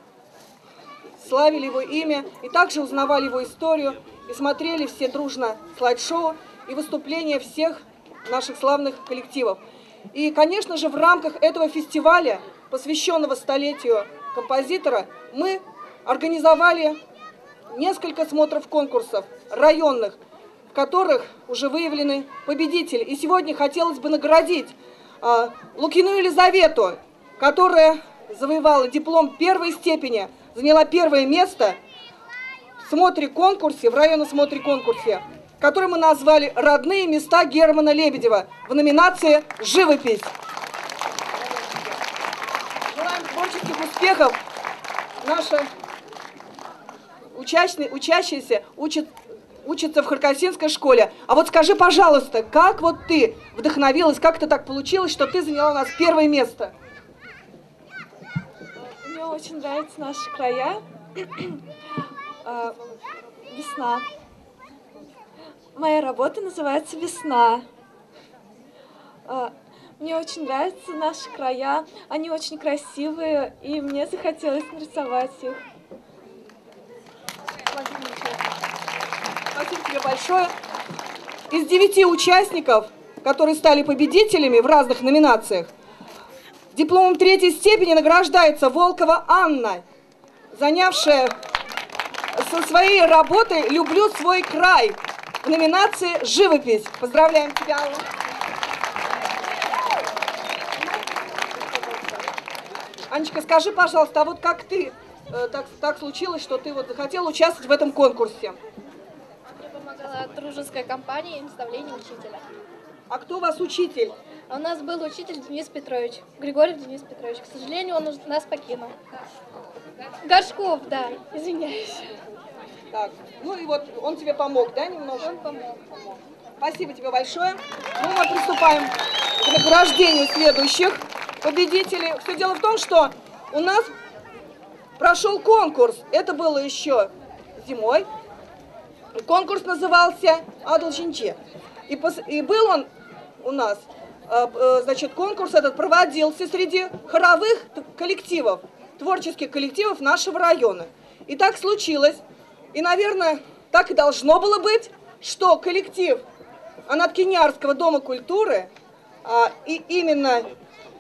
славили его имя, и также узнавали его историю, и смотрели все дружно слайд-шоу и выступления всех наших славных коллективов. И, конечно же, в рамках этого фестиваля, посвященного столетию композитора, мы организовали несколько смотров конкурсов районных, в которых уже выявлены победители. И сегодня хотелось бы наградить Лукину Елизавету, которая завоевала диплом первой степени, заняла первое место в смотре-конкурсе, в районном смотре-конкурсе, который мы назвали «Родные места Германа Лебедева» в номинации «Живопись». Желаем творческих успехов. Наши учащиеся учатся в Харкасинской школе. А вот скажи, пожалуйста, как вот ты вдохновилась, как это так получилось, что ты заняла у нас первое место? Мне очень нравятся наши края. Весна. Моя работа называется «Весна». Мне очень нравятся наши края, они очень красивые, и мне захотелось нарисовать их. Спасибо тебе большое. Из 9 участников, которые стали победителями в разных номинациях, дипломом 3-й степени награждается Волкова Анна, занявшая со своей работой «Люблю свой край» в номинации «Живопись». Поздравляем тебя, Алла. Анечка, скажи, пожалуйста, а вот как ты, так случилось, что ты вот захотела участвовать в этом конкурсе? Мне помогала дружеская компания и наставление учителя. А кто у вас учитель? У нас был учитель Денис Петрович, Григорьев Денис Петрович. К сожалению, он нас покинул. Горшков, да, извиняюсь. Так, ну и вот он тебе помог, да, немножко? Он помог. Спасибо тебе большое. Ну, мы приступаем к награждению следующих победителей. Все дело в том, что у нас прошел конкурс. Это было еще зимой. Конкурс назывался «Адалчинче». И был он у нас, значит, конкурс этот проводился среди хоровых коллективов, творческих коллективов нашего района. И так случилось, и, наверное, так и должно было быть, что коллектив Анаткинярского дома культуры, и именно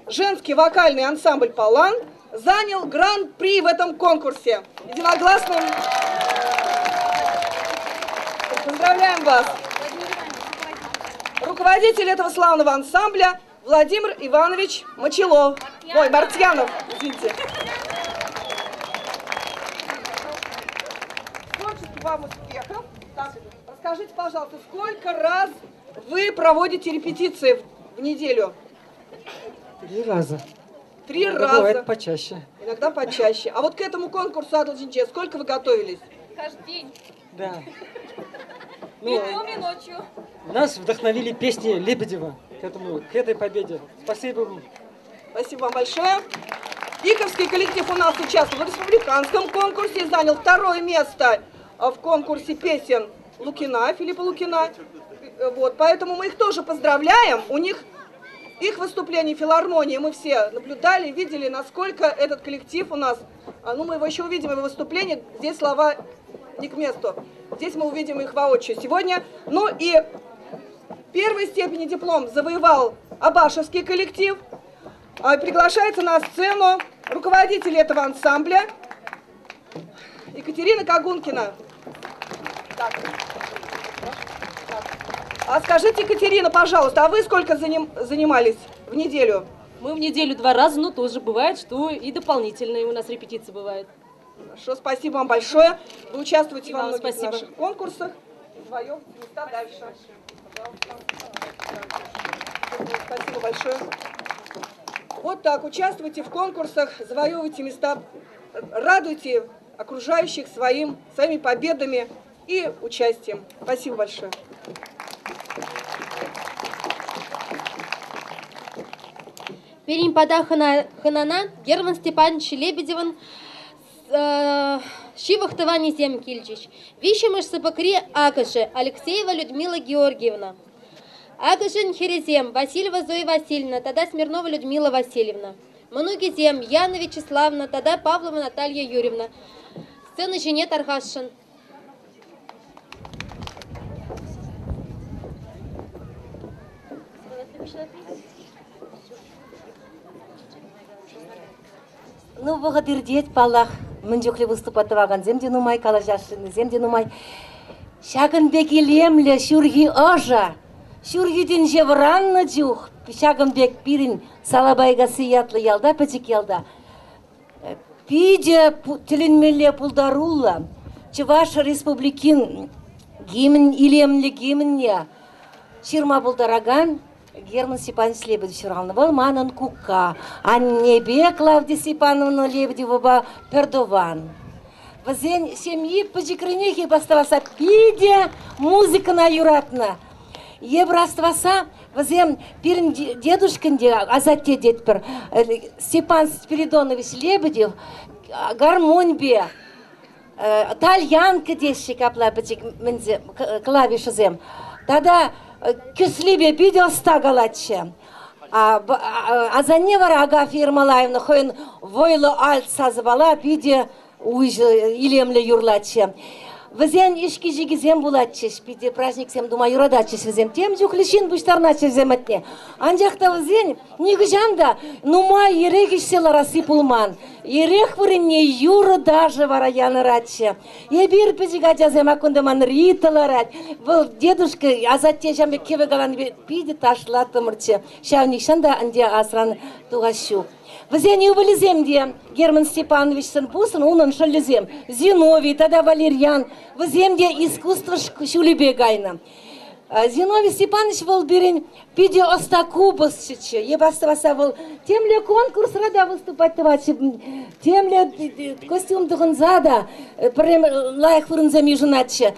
женский вокальный ансамбль «Палан» занял гран-при в этом конкурсе. Единогласным. Поздравляем вас. Руководитель этого славного ансамбля Владимир Иванович Мочелов. Ой, Мартьянов, извините. Творческих вам успехов. Так, расскажите, пожалуйста, сколько раз вы проводите репетиции в неделю? 3 раза. 3 Иногда раза. бывает почаще. Иногда почаще. А вот к этому конкурсу Адалчинче сколько вы готовились? Каждый день. Да. Днем и ночью. Нас вдохновили песни Лебедева к этой победе. Спасибо вам. Спасибо вам большое. Иковский коллектив у нас участвовал в республиканском конкурсе и занял 2-е место в конкурсе песен Лукина, Филиппа Лукина. Вот, поэтому мы их тоже поздравляем. У них их выступление в филармонии мы все наблюдали, видели, насколько этот коллектив у нас, ну мы его еще увидим, его выступление, здесь слова не к месту. Здесь мы увидим их воочию сегодня. Ну и 1-й степени диплом завоевал Абашевский коллектив. Приглашается на сцену руководитель этого ансамбля Екатерина Кагункина. Так. А скажите, Екатерина, пожалуйста, а вы сколько занимались в неделю? Мы в неделю 2 раза, но тоже бывает, что и дополнительные у нас репетиции бывают. Хорошо, спасибо вам большое. Вы участвуете во многих спасибо. наших конкурсах. Завоевываете места дальше. Спасибо большое. Вот так, участвуйте в конкурсах, завоевывайте места, радуйте окружающих своими победами и участием. Спасибо большое. Перимпада ханана Герман Степанович Лебедеван Шивахтовани Земкильчич. Вишемыш сапакри Акаши Алексеева Людмила Георгиевна. Акашин Херезем Васильева Зоя Васильевна. Тогда Смирнова Людмила Васильевна. Манугизем, Яна Вячеславовна, Тада Павлова Наталья Юрьевна. Сцена Женет Архашин. Ну, благодарить Паллах, мынжокле выступать ваган земде нумай, калажашины земде нумай. Шагын бек илемле, шурги ожа, шурги дин жевранны жух, шагын бек пирин салабайга сиятлы ялда, печек ялда. Пиде тиленмеле пулдарулла, Чуваш республикин гимн илемле гимнне, ширма пулдараган, Герман Степанович Лебедев шуралны был манын кукка, а небе Клавдия Степановна Лебедева пердован. Вазен семьи пожикрынехи поставаса пиде музыка на юратна. Ебрастваса вазен пирин дедушканде, а затем дедпер Степан Спиридонович Лебедев гармонь бе. Тальянка дешик апла пожик мензе клавиши зем. Тогда Кюслибе видео стагалаче. А за невара Агафья Ермолаевна хоин войло альт сазывала видео илемле юрлаче. Везен ишки жигизем булаче, шпиде праздник сем дума юрадаче везем. Тем жухлишин буштарначе зематне. Анжахта везен нигжанда нума ерегиш села расипулман. Ерех выренне юра даже вараяны раче. Ебир пежигача земакунда ман риталарать. Был дедушка, а затем жамбе кеве галан пиде ташла тамырче. Шавнишанда анде асран тугашу. Везен юбализем де Герман Степанович Сенпусын, унын шализем. Зиновий, тогда Валерьян. Везем де искусство шулебе гайна. Зиновий Степанович был берен пиде остакубасчиче. Ебаставаса был темле конкурс рада выступать товарищи. Темле костюм дыгынзада. Прям лайх вырынзами жуначе.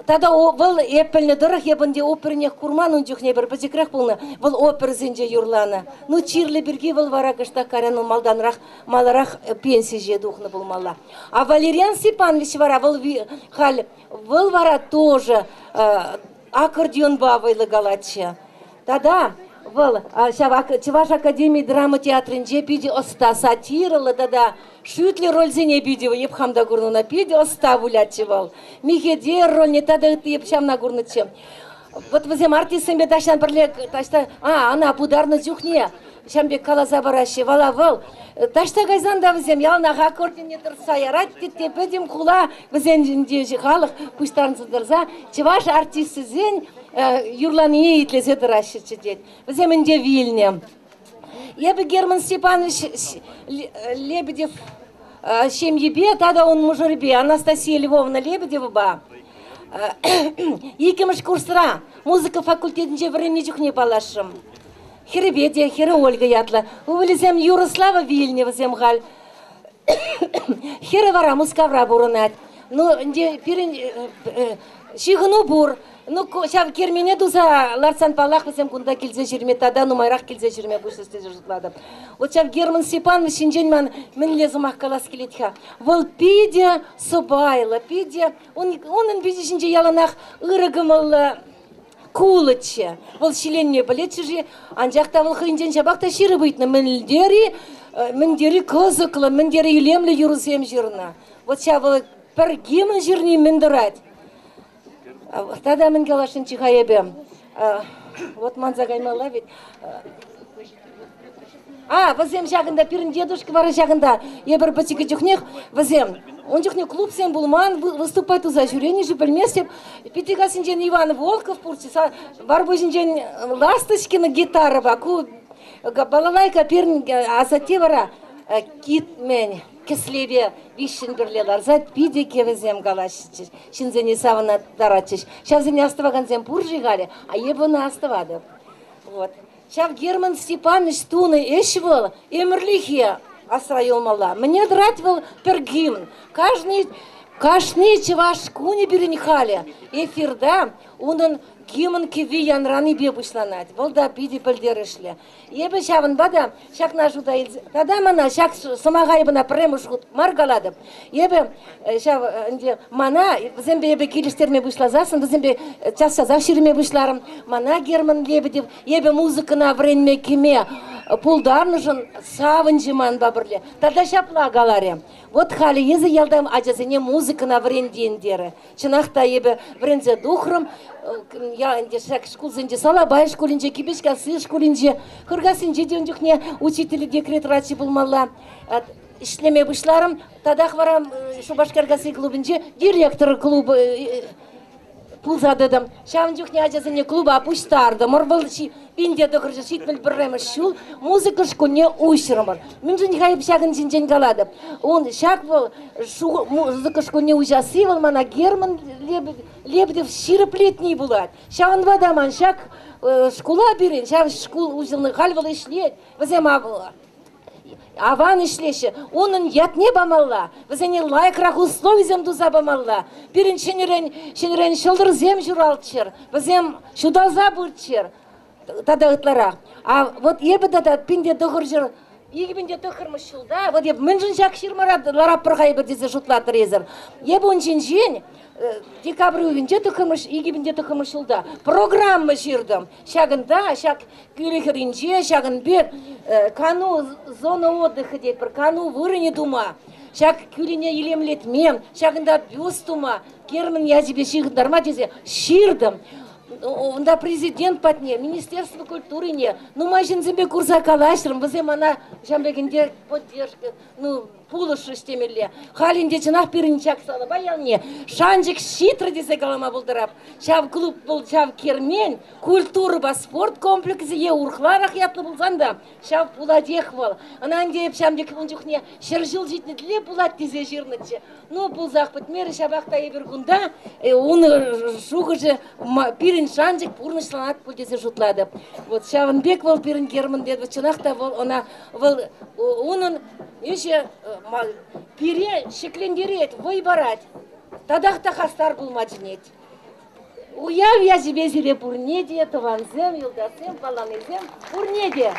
Тогда был эппельный дорог, я бенде опернех курман унчух не бер базикрах полна. Был опер зенже юрлана. Ну чирле берги был варагашта каряну малданрах маларах пенсии же духна был мала. А Валерьян Степанович вара был халь был вара тоже аккордеон бавайлы галаче. Тогда был Чуваш академии драмы театрынже пиде оста сатиралы тогда. Шутли роль зене бидева, епхам да гурнуна пиде оставу лячевал. Михедер роль не тогда епчам на гурнучем. Вот возем артистами ташан перле ташта, она бударна зюхне. Шамбек калаза бараши валавал. Ташта гайзанда возем ялна хакордин не терсаярат, тепедим кула возем дежи халах пуштарнцы дерза. Чуваш артисты зень юрлани итлезе дыраши чедет. Возем инде Вильне. Я бы Герман Степанович Лебедев семьебе, тогда он мужербе, Анастасия Львовна Лебедева ба. Екимыш курсра, музыка факультетинче времени чухне палашым. Херебеде, хере Ольга ятла. Увылезем Юрослава Вильнева земгаль. Хере вара мускавра бурунат. Ну, пирин шихну бур. Ну, шав кермене дуза Ларсан Палах весем кунда килзе жирме тада, ну майрах килзе жирме бушесте жиртладым. Вот шав Герман Степанович шинжен мен лезымах калас келетха. Вол пиде собайла, пиде, он пиде шинже яланах ырыгымыл кулыче. Вол шиленне білетші же, анжақта вол хынжен шабақта ширы быйтны. Міндері козықлы, міндері илемлі юрысем жирна. Вот шав пір гимн жирни міндірать. Тогда мен галашын чихаебем. Вот манза гаймала ведь. Возем жагында пирин дедушка вара жагында. Я бір бачика чухнех возем. Он чухне клуб сен булман выступать за жюрение же пельместеп. Пятига синжен Иван Волков пурчи. Барбу синжен Ласточкина гитара баку. Балалайка пирин азате вара кит мен. Кеслебе вишен берлелар, зад пиде кевезем галашчиш, шинзене савана дарачиш. Сейчас не оставаган зем пуржигали, а ебана оставады. Вот. Сейчас Герман Степанович туны эшвал, эмерлихе асрайол мала. Мне дратвал пергимн. Каждый чеваш куни беренихали. Эфирда, он гимн кеви янраны бебушланать. Волда пиди пельдерешле. Ебе шаван бада, шак нашу да илзе. Тада мана шак самагайбана премушхут маргаладып. Ебе шав мана зембе ебе килиштерме бушлазасын, зембе час завширме бушларым. Мана Герман Лебедев, ебе музыка на время кеме. пулдарныжын савынжыман бабырле. Тада шапла галаре. Вот хали езі елдам ажасыне музыкана врендендері. Чынақта ебі врензе духрым, я инде шак шкулзынде салабай шкулинже, кибешка сы шкулинже, хыргасынже денжухне учители декрет рачи булмалла. Ишлеме бұшларым, тадақ варам Шубашкаргасы клубынже директор клубы пулзадыдым. Шавынжухне ажасыне клуба апуштарды. Морвалчи Индия докрыжы шитмел бірремі шул, музыка шкуне ущырымыр. Мен жын хайып шағын жинжен қалады. Он шақ был, музыка шкуне ужасы был, мана Герман Лебедев ширыплетний булат. Шағын вадаман шақ шкула берін, шақ шкул ужылны халвал ишлет, візем аван ишлеші, onun ятне бамалла, візене лайкрақ условизем дуза бамалла. Бірін шенерен шылдыр зем журалтшыр, візем шудалза бұртшыр. Тада ытлара. А вот ебі дада пинде дұғыржыр, егібінде дұғырмыш жылда, вот ебі мүнжін жақ шырмарад ларап бірғай бір дезе жұтлатыр езір. Ебі онжен жен, декабрь үйінде дұғырмыш, егібінде дұғырмыш жылда. Программы жырдым. Шағында, шақ күрекірінже, шағын бер, кану зона отдыхы дейт бір, кану вырыне дума. Шақ күліне елемлетмем, шағында бюст дума, кермін язібе шиғындарма дезе, ширдым. Онда президент патне, Министерство культуры не. Ну, майжин зембе курса калашрым, вызем она жамбегенде поддержка, ну, пулышы штемелле. Халинде чынақ перінчак салы баялне. Шанжик шитры десе калама бұлдырап. Шав клуб бұл, шав кермен, культура ба спорт комплексы е урхларах ятлы бұлзанда. Шав пуладех бол. Анан дейіп шамдек бұнжықне шыржыл житні діле пулат дезе жирнычы. Ну, бұлзақ бітмері шабақта ебіргунда, оны шуғы же пирин шанжик пурнышланат пульдесе жұтлады. Вот Шавынбек бол пирин Герман деді, чынақта бол, она бол, оның еше пире шеклендерет, войбарат. Тадақта хастар бұл мажинет. Уяв я зебе пурнеде, таванзем, юлдасем, паланезем, пурнеде.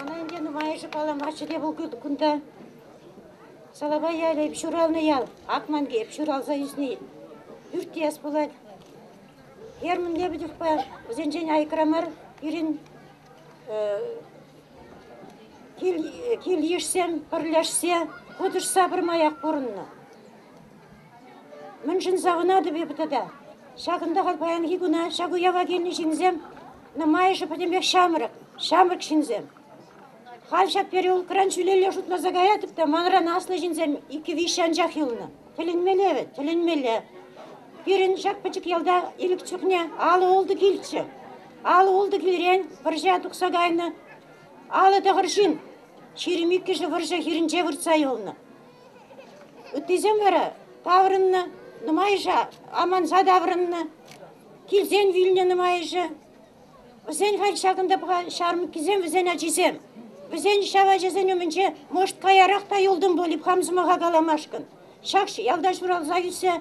Она индену майжы паламачы де бұл күнді. Салабай яйлайып шуралны ял, Акманге шуралза юзіне үртияс болады. Герман Лебедев бар, өзенжен айкрамар, ирин кел ешсем, пырляшсе, құдыш сабырмаяқ бұрынны. Мүншін зағынады бебітада. Шағында қалпаян хигуна, шағу ява келіне жинзем, на майжы пәдембек шамырк шинзем. Халшак переул кран шүлелі жұтна загаятып та манран аслы жинзем икі вишан жақилыны. Тілінмелі. Бірін жақ пачық елда илік чүхне алы олды келчі. Алы олды келрен варжа тұқсағайны. Алы дағыршын. Ширемек кеші варжа хирінже выртса елыны. Үттезем бәрі таврынны, нымайжа, аман задаврынны. Келзен виліне нымайжа. Візен халшағында бұға шармы кезем, візен әжізем. Візен шава жезен өмінше, может қаярақта елдің болып хамзымаға қаламашқын. Шақшы, ялда жұрал зайысы,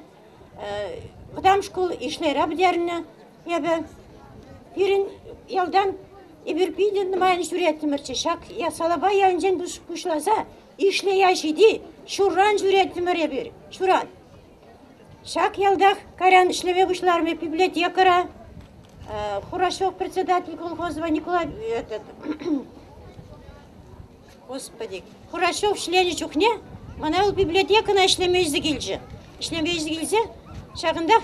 бұдам школ ишлер абдеріні, ебі, бірін ялдан ебірпейден нымайын жүретімірчі. Шақ, я салабай яңжен бұшлаза, ишле яшиди, шурран жүретімір ебір, шурран. Шақ ялдақ карян ішлеме бұшларымы библиотекара, Хурашов председатель колхозова Николай, Господи, Хурашов шлені чухне, манал библиотекана ишлеме изгилжі. Ишлеме изгилзе, шағындақ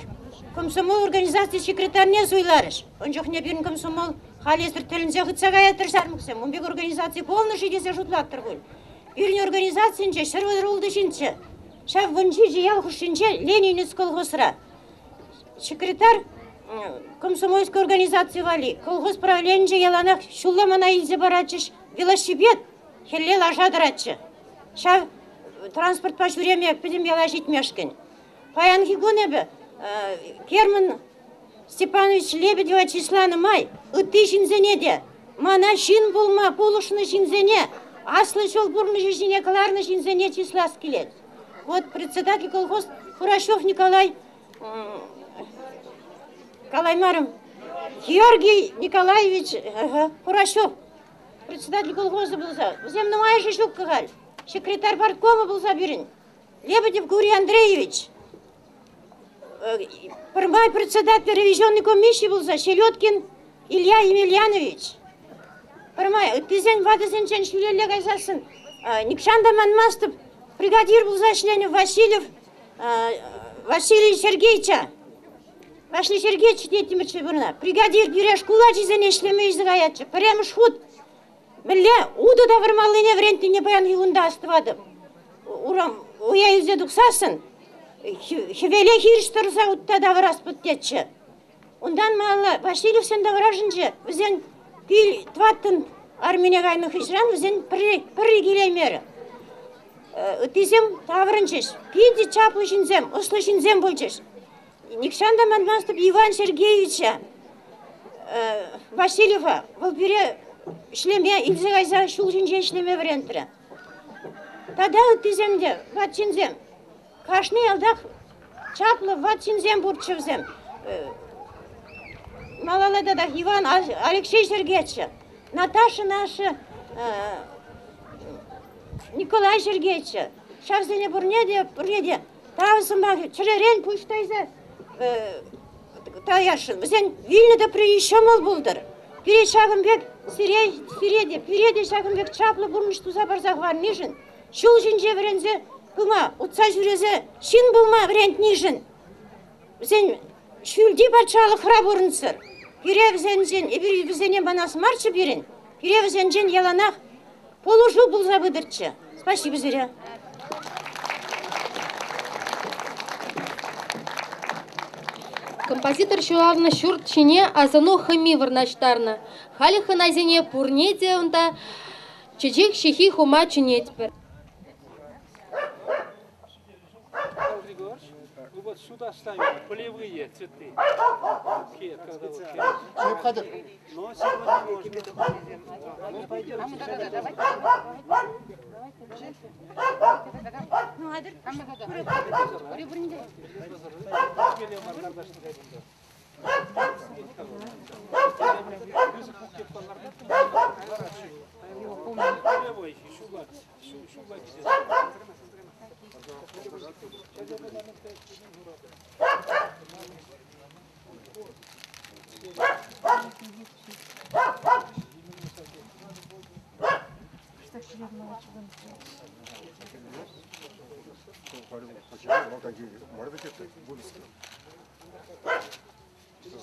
комсомол организации секретаріне зуйларыш. Он жухне бірін комсомол халестір тілінзе ғытсаға ятырсармықсым. Он бек организации полны шедесе жұтлаттыр бұл. Бірін организациянче шырвадыр олды шинче. Шав вынчи жиял хұшынче Ленинец колхозра. Секретарь комсомольской организации вали. Колхоз правленче яланақ шулламана илзе барачыш. Велосипед хелле лажадыратчы. Шав транспорт по жүреме підім ялажит мешкін. Паян хигунебі Герман Степанович Лебедева числаны май. Үтті шинзене де. Мана шин болма полушны шинзене. Аслы жол бұрны жіне каларны шинзене числас келет. Вот председатель колхоз Хурашов Николай Калаймарым. Георгий Николаевич Хурашов. Председатель колхоза болса. Взем майжы шук кагаль. Секретарь парткома болса бірін. Лебедев Гурий Андреевич. Первый председатель ревизионной комиссии был за Селедкин Илья Емельянович. Первый, тизен ватызен чен шүлелі қайсасын. Никшанда манмастып, бригадир был за членов Васильев Василий Сергеевича. Василий Сергеевич детимірші бұрына. Бригадир бюреш кулач изен ешлеме изгаятчы. Прямо шхуд. Біле, уды да вармалыне врентіне баян югында астывады. Урам, уя юзе дұқсасын. Хевеле хирштырса утта да варас бұттетші. Ондан малы Васильев сен да варажынчы. Візен пил тваттын Армения гайны хишран, візен пірі келеймері. Тизем таврынчыш. Пиди чаплы шинзем, ұслы шинзем болчыш. Никшанда манмастып Иван Сергеевича Васильева бұл бире шлеме, илзе гайза шул шинже шлеме врентірі. Тада тиземде, ват шинзем. Кашны алдақ чаплы ват шинзем бурчывзем. Малалада да Иван Алексей Сергеевич, Наташа наша, Николай Сергеевич, шавзене бурнеде, тавысымағы чыререн пуштайза таяшын. Бізен Вильнада приещамал бұлдыр. Перед Шагымбек Фиреде Шагымбек чаплы бурнышту забарзақ var нижін. Шул жинже врензе кыма, утса жүрезе шин булма врент нижін. Бізен шүлді батшалы хра бурынсыр. Перевзенжен, бізене банас марчы берін. Перевзенжен яланақ полужу бұл забыдырчы. Спасибо, зря. Композитор шуарны шурт чине азану хами варнаштарна. Хали ханазине пурнеде унда чечек шихи хума чинетпер. Вы вот сюда ставите полевые цветы. Но сегодня можно. Ну, пойдем.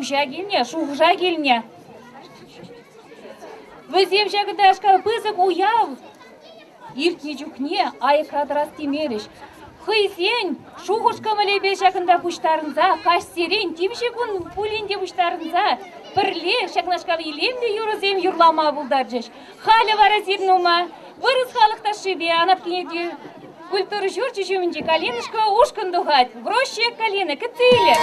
пуща келне, шухжа келне. Візем жағыдашқа пызық уяв. Иртне жүкне айқадрас темеріш. Хыйсен, шухушка мөлебе жақында пуштарынза, кашсерен, темше күн пулинде пуштарынза, бірле шақнашқалы елемде юрызем юрлама бұлдаржыш. Халі вара зернума, вырыз халықта шыбе, анапкенеде культуры жүр жүжімінде калинышқа ушкын дұғат, вроще калины кітілі.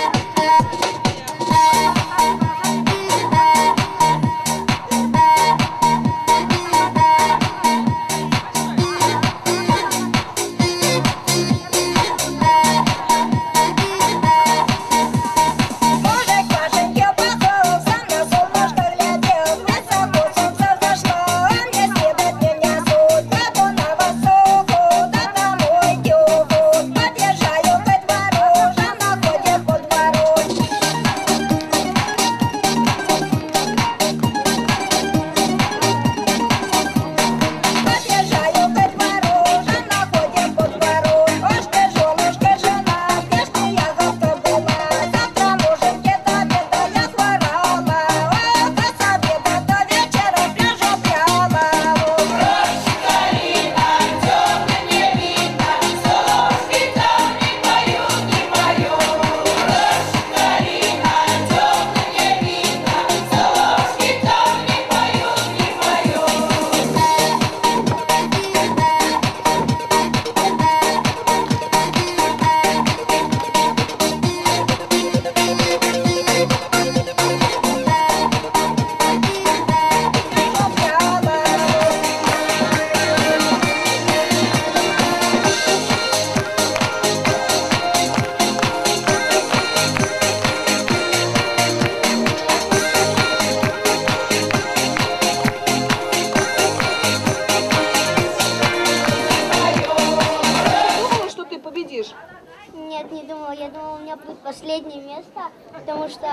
Нет, не думала. Я думала, у меня будет последнее место, потому что,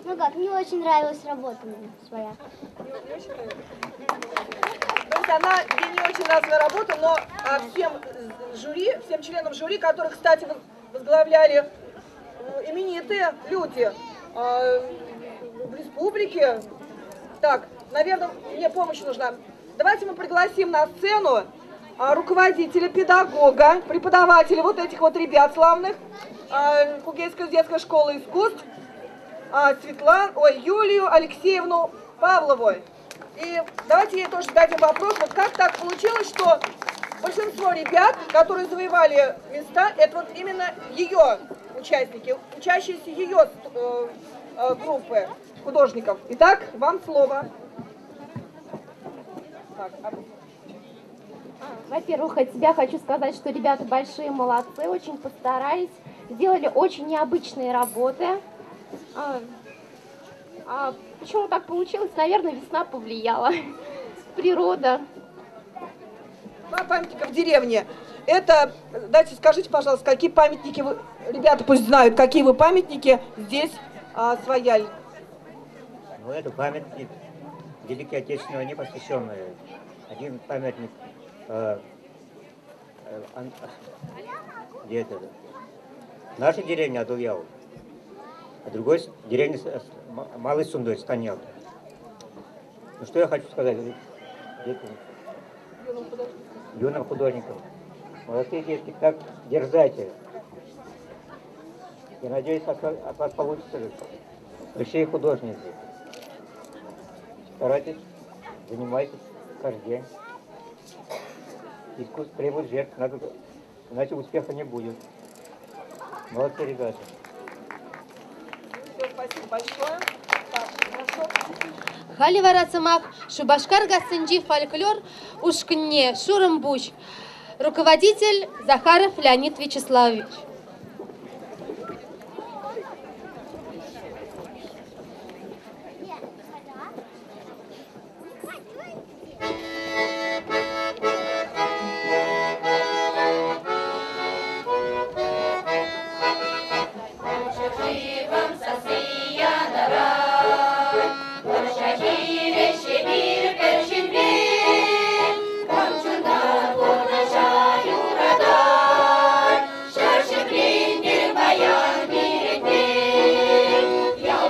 ну как, мне очень нравилась работа своя. То есть она ей не очень нравилась работа, но всем членам жюри, которых, кстати, возглавляли именитые люди в республике. Так, наверное, мне помощь нужна. Давайте мы пригласим на сцену руководителя, педагога, преподавателя вот этих вот ребят славных, Кугельской детской школы искусств, Юлию Алексеевну Павлову. И давайте ей тоже дадим вопрос, вот как так получилось, что большинство ребят, которые завоевали места, это вот именно ее участники, учащиеся ее группы художников. Итак, вам слово. Во-первых, от себя хочу сказать, что ребята большие молодцы, очень постарались, сделали очень необычные работы. Почему так получилось? Наверное, весна повлияла, природа. Два памятника в деревне. Это, дайте, скажите, пожалуйста, какие памятники вы, ребята пусть знают, какие вы памятники здесь освояли? Ну, это памятник Великой Отечественной войне посвященный. Один памятник где это? Наша деревня Адульяу, а другой деревня Малый Сундой, Станял. Ну что я хочу сказать юным художникам. Молодые детки, так дерзайте. Я надеюсь, от вас получится большие художники. Старайтесь, занимайтесь каждый день. Искусство требует жертв, иначе успеха не будет. Молодцы, ребята. Все, спасибо большое. Хали варацамах, Шубашкар Гасынджи фольклор, Ушкне Шурымбуч. Руководитель Захаров Леонид Вячеславович. Яу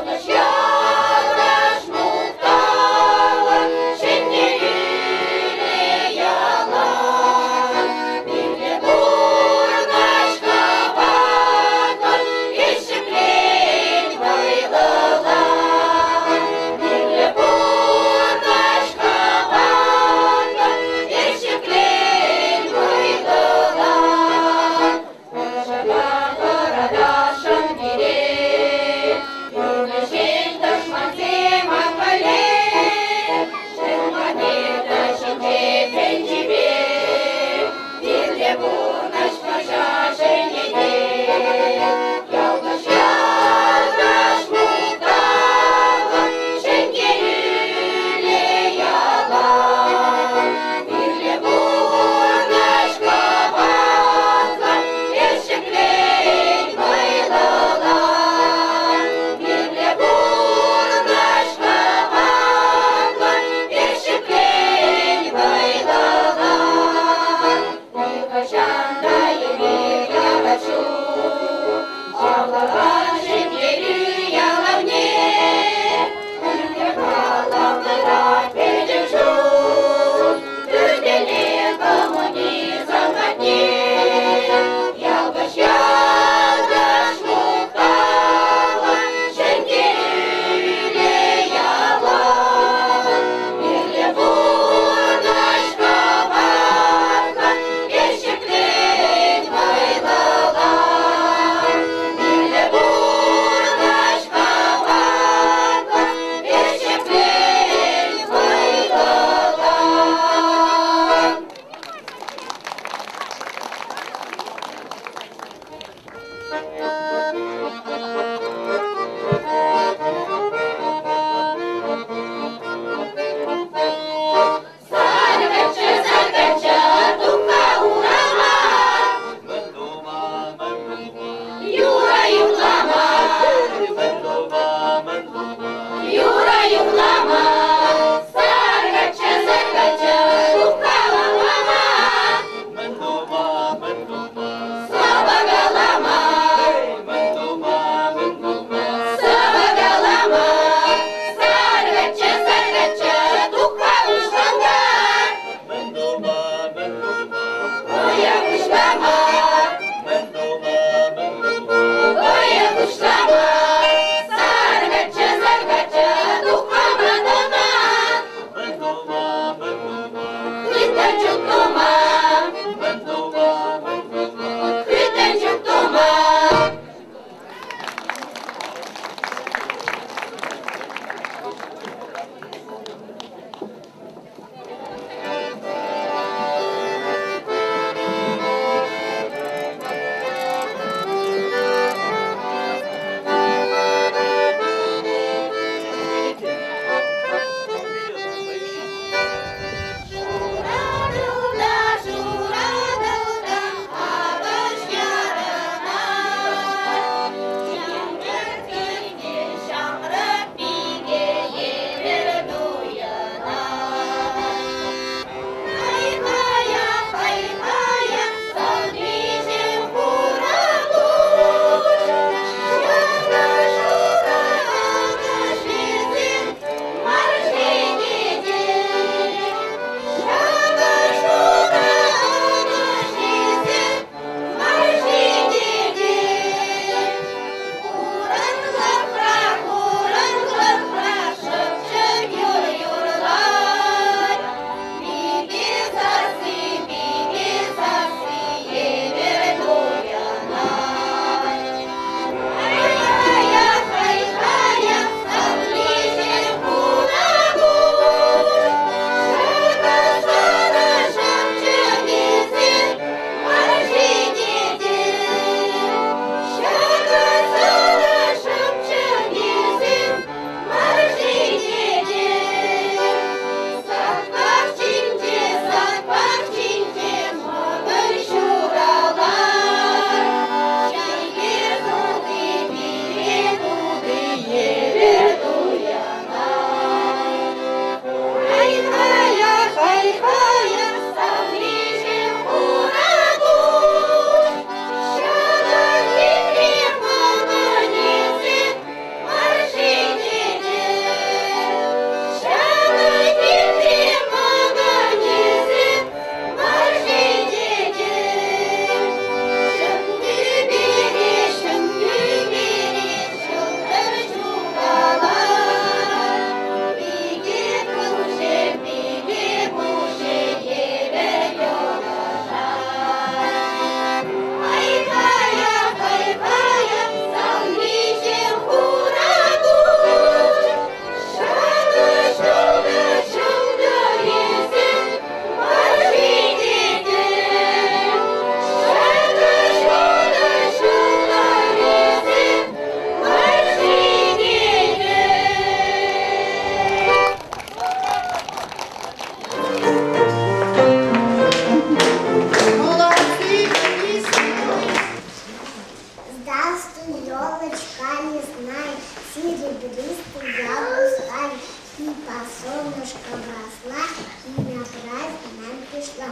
солнышко росла и на праздник нам пришла.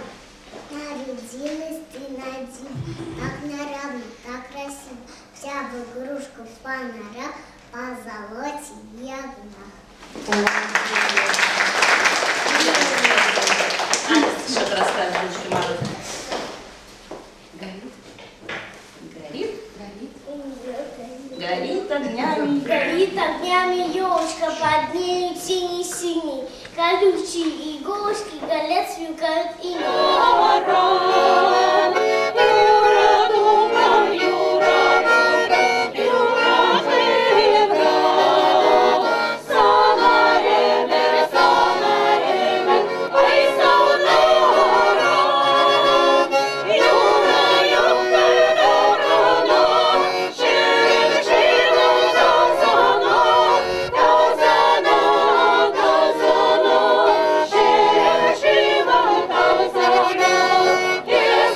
Нарядилась ты на диву, так нарядно, так красиво, вся в игрушку фонаря по золоте и огнях. Что ты расскажешь, дочке Морозу? Горит огнями. Горит огнями елочка, под нею синий-синий. Колючие иголочки горят, сверкают и Yeah.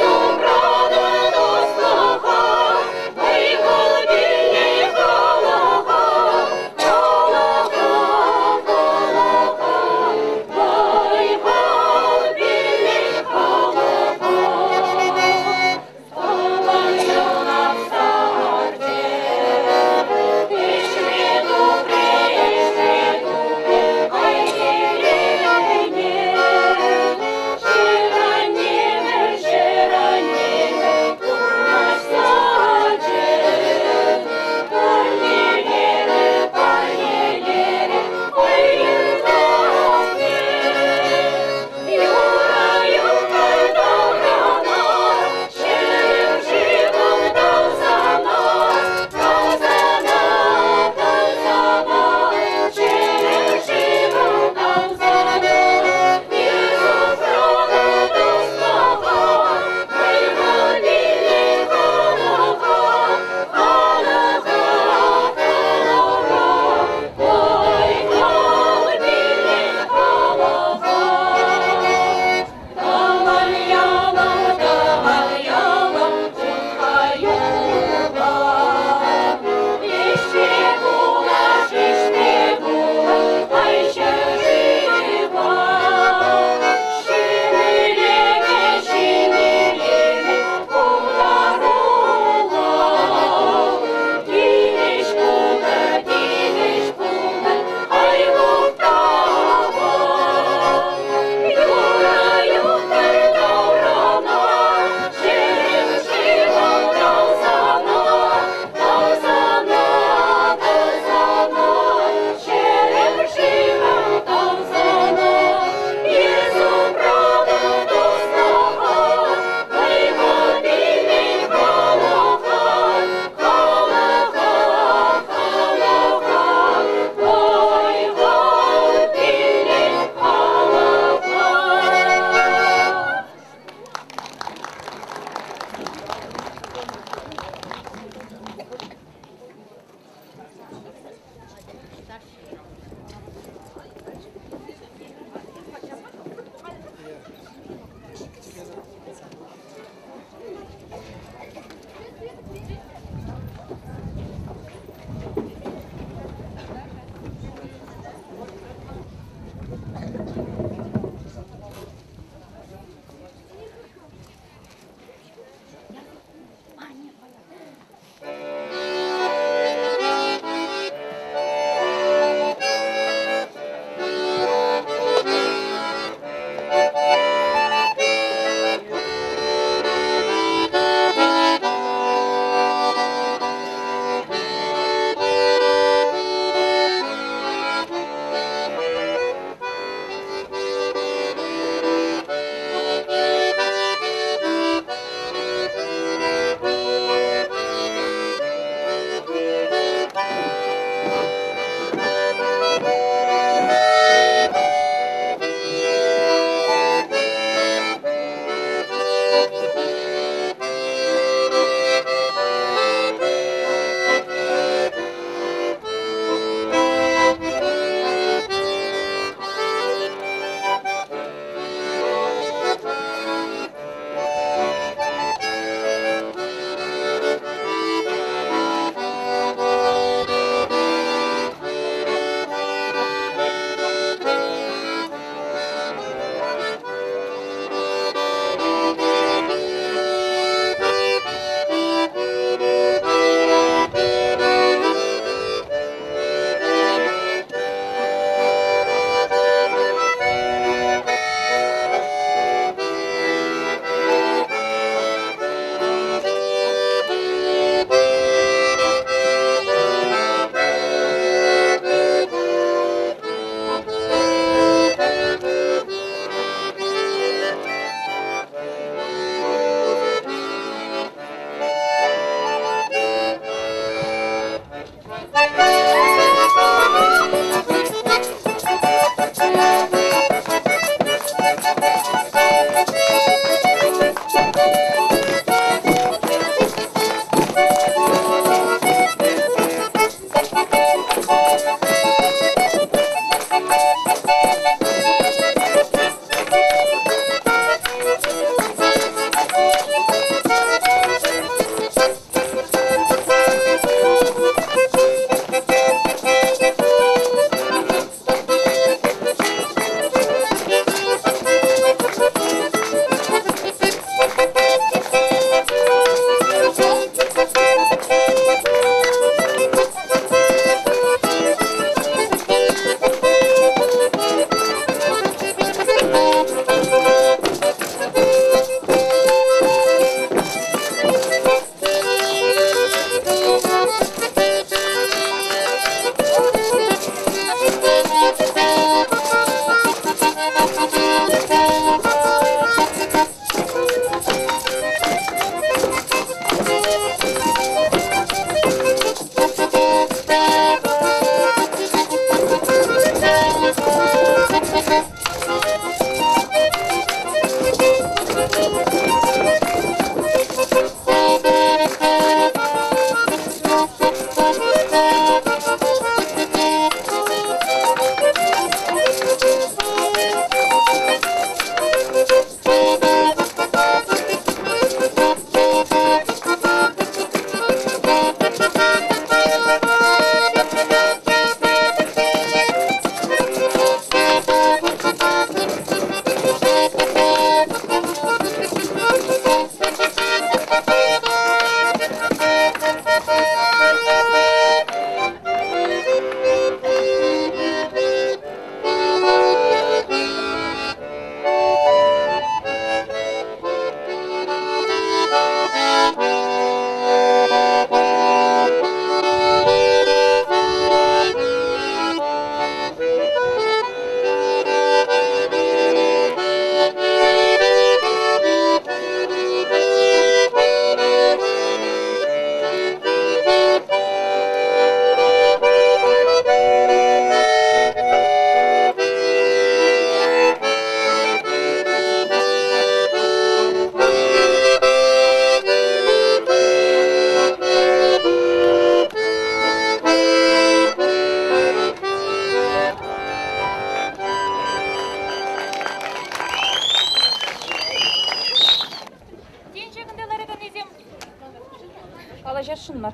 баршынмар.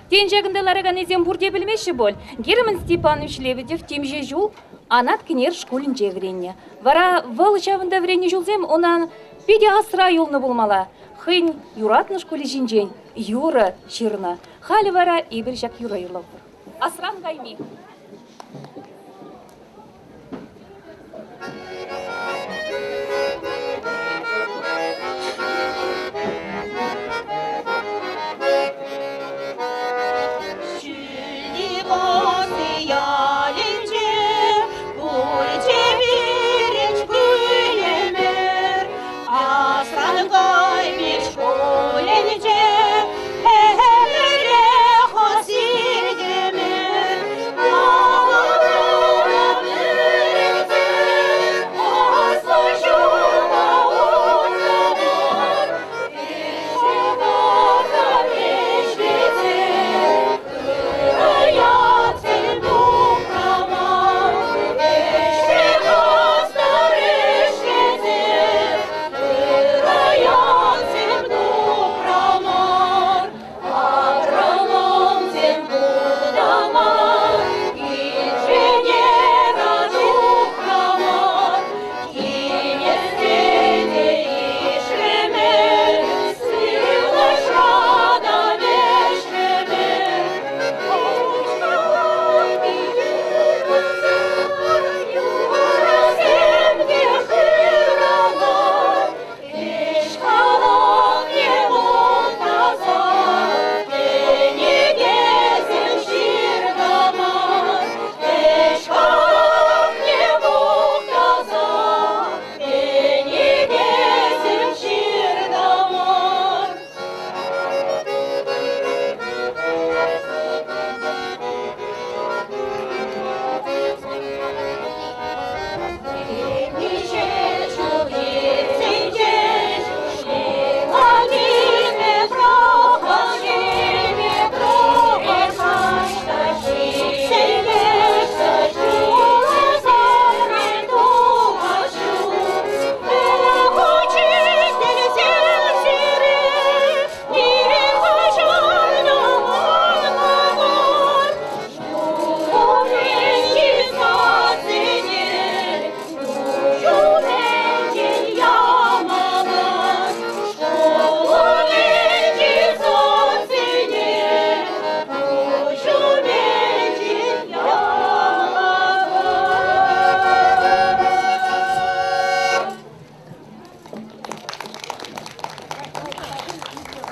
Тен жагындаларыган ezem бурде білмеші бол. Герман Степанович Лебедев темже жул анат кенер школын жегренне. Вара выл жавында врене жулзем онан педе асра юлны болмала. Хын юратны школе жинжен, юра ширна. Халі вара ибір жак юра юлов. Асран гайми.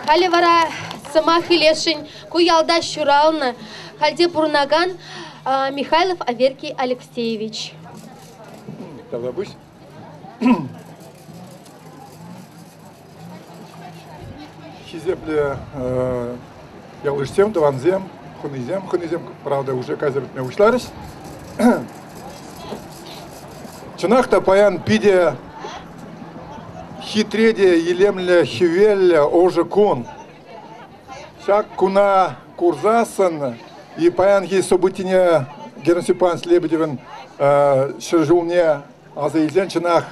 Халивара сама хилешин куялда щурална, хальде пурнаган Михайлов Аверкий Алексеевич. Тогда будь. Хизепле ялышсем, даванзем, хунизем, правда, уже казерт не ушларись. Чынақта паян пиде хитреде елемле хивелле оже кун. Шак куна курзасын и паян хи событине Герман Степанович Лебедевен шыржулне аза изен чынақ.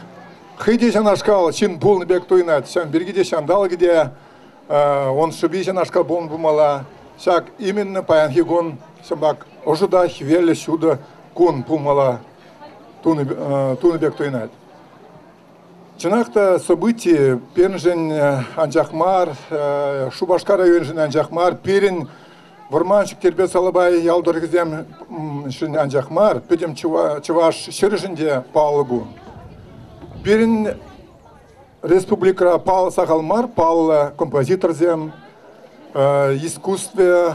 Хиде жанашкал чин булны бек туйнат. Шан бергиде шандал где он шуби жанашкал бун бумала. Шак именно паян хигон шамбак ожуда хивелле сюда кун бумала. Туны бек туйнат. Чынақта событие пенжен анжахмар, Шубашка районжен анжахмар, перен варманшик тербес алабай ялдыргізем шын анжахмар, педем чуваш шыржынде палыгу. Перен республика пал сахалмар, пал композиторзем, искусстве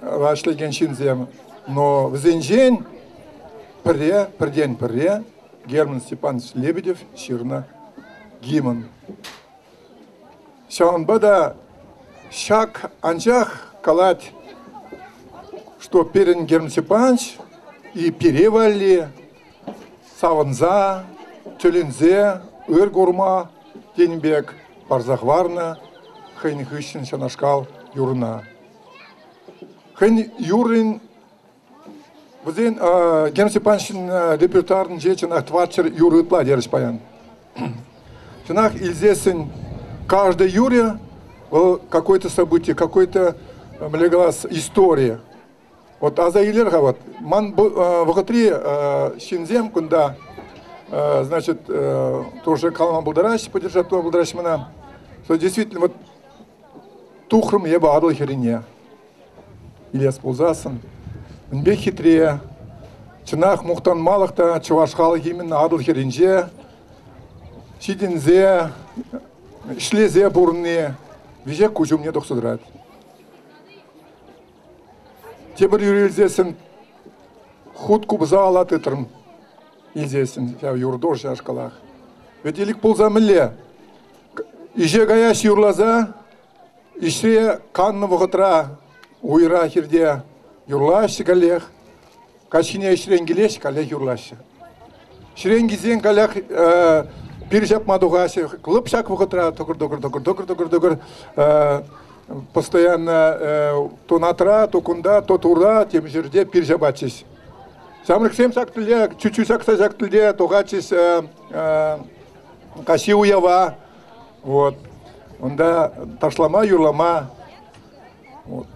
рашлегеншинзем. Но в зенжен пірден Герман Степанович Лебедев, Ширна, Гимн. Шаунбада шак анжах калать, что перен Герман Степанович и перевали саванза, тюлензе, ыргурма, тенбек, парзахварна, хэнь хыщин шанашкал юрна. Хэнь юрин Візен Герман Степановичын репертуарын жечінақ тварчыр юры ұтла деріш баян. Чынақ илзесін каждый юре был какое-то событие, какой-то млегалас история. Вот азаилерга вот ман вахатри шинзем кунда значит тоже калман булдараш поддержать то булдараш мана, что действительно вот тухрым еба адл херине. Ильяс Пулзасын, бе хитрее, чынах мухтан малахта чувашхалы именно адл херинже, шидинзе, шлезе бурне, веже кучу мне дохсудрат. Тебір юрилзесін хутку бзала тытрым изесін, я юрдор шашкалах. Ведь илик пулза міле, иже гаяш юрлаза, ише канны вғытра, уйра хирде юрлашы калех, кашине шіренгелеш калех юрлашы. Шіренгізен калех бір жапмадуғашы, қылып шак вғытра, тұқыр, постоянно то натра, то кунда, то тура, тем жерде пир жабачись. Самрық сем сак тілде, чуть-чуть сакса жак тілде, тоғачись каши уява, вот. Онда ташлама, юрлама, вот.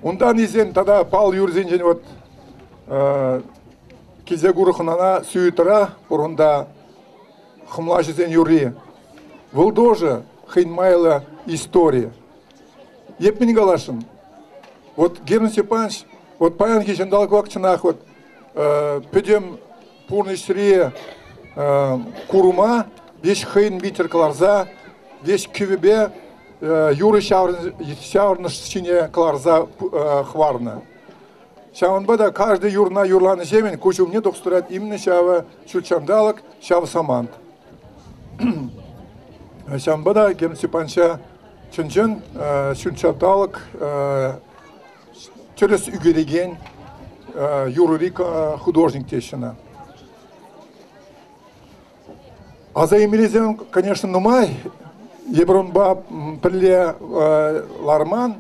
Ондан изен тада пал юрзен жен вот кезе гурухнана сүйітіра, бұрында хымла жезен юри. Бұл тоже хейнмайла история. Епмени галашын. Вот Герман Степанович, вот паян кешен далк вакчынах, вот пөдем пурный шире курума, веш хейн витер кларза, веш кювебе, юры шаврны шине кларза хварна. Шаванбада каждый юрна юрланы жемен, кучу мне докстурат именно шава чучандалок, шава самант. Шамбада Герман Степановича чынчын шунчаталық через үгереген юрурик художник тещина. А за Емелезем, конечно, нумай, ебрунба прле ларман,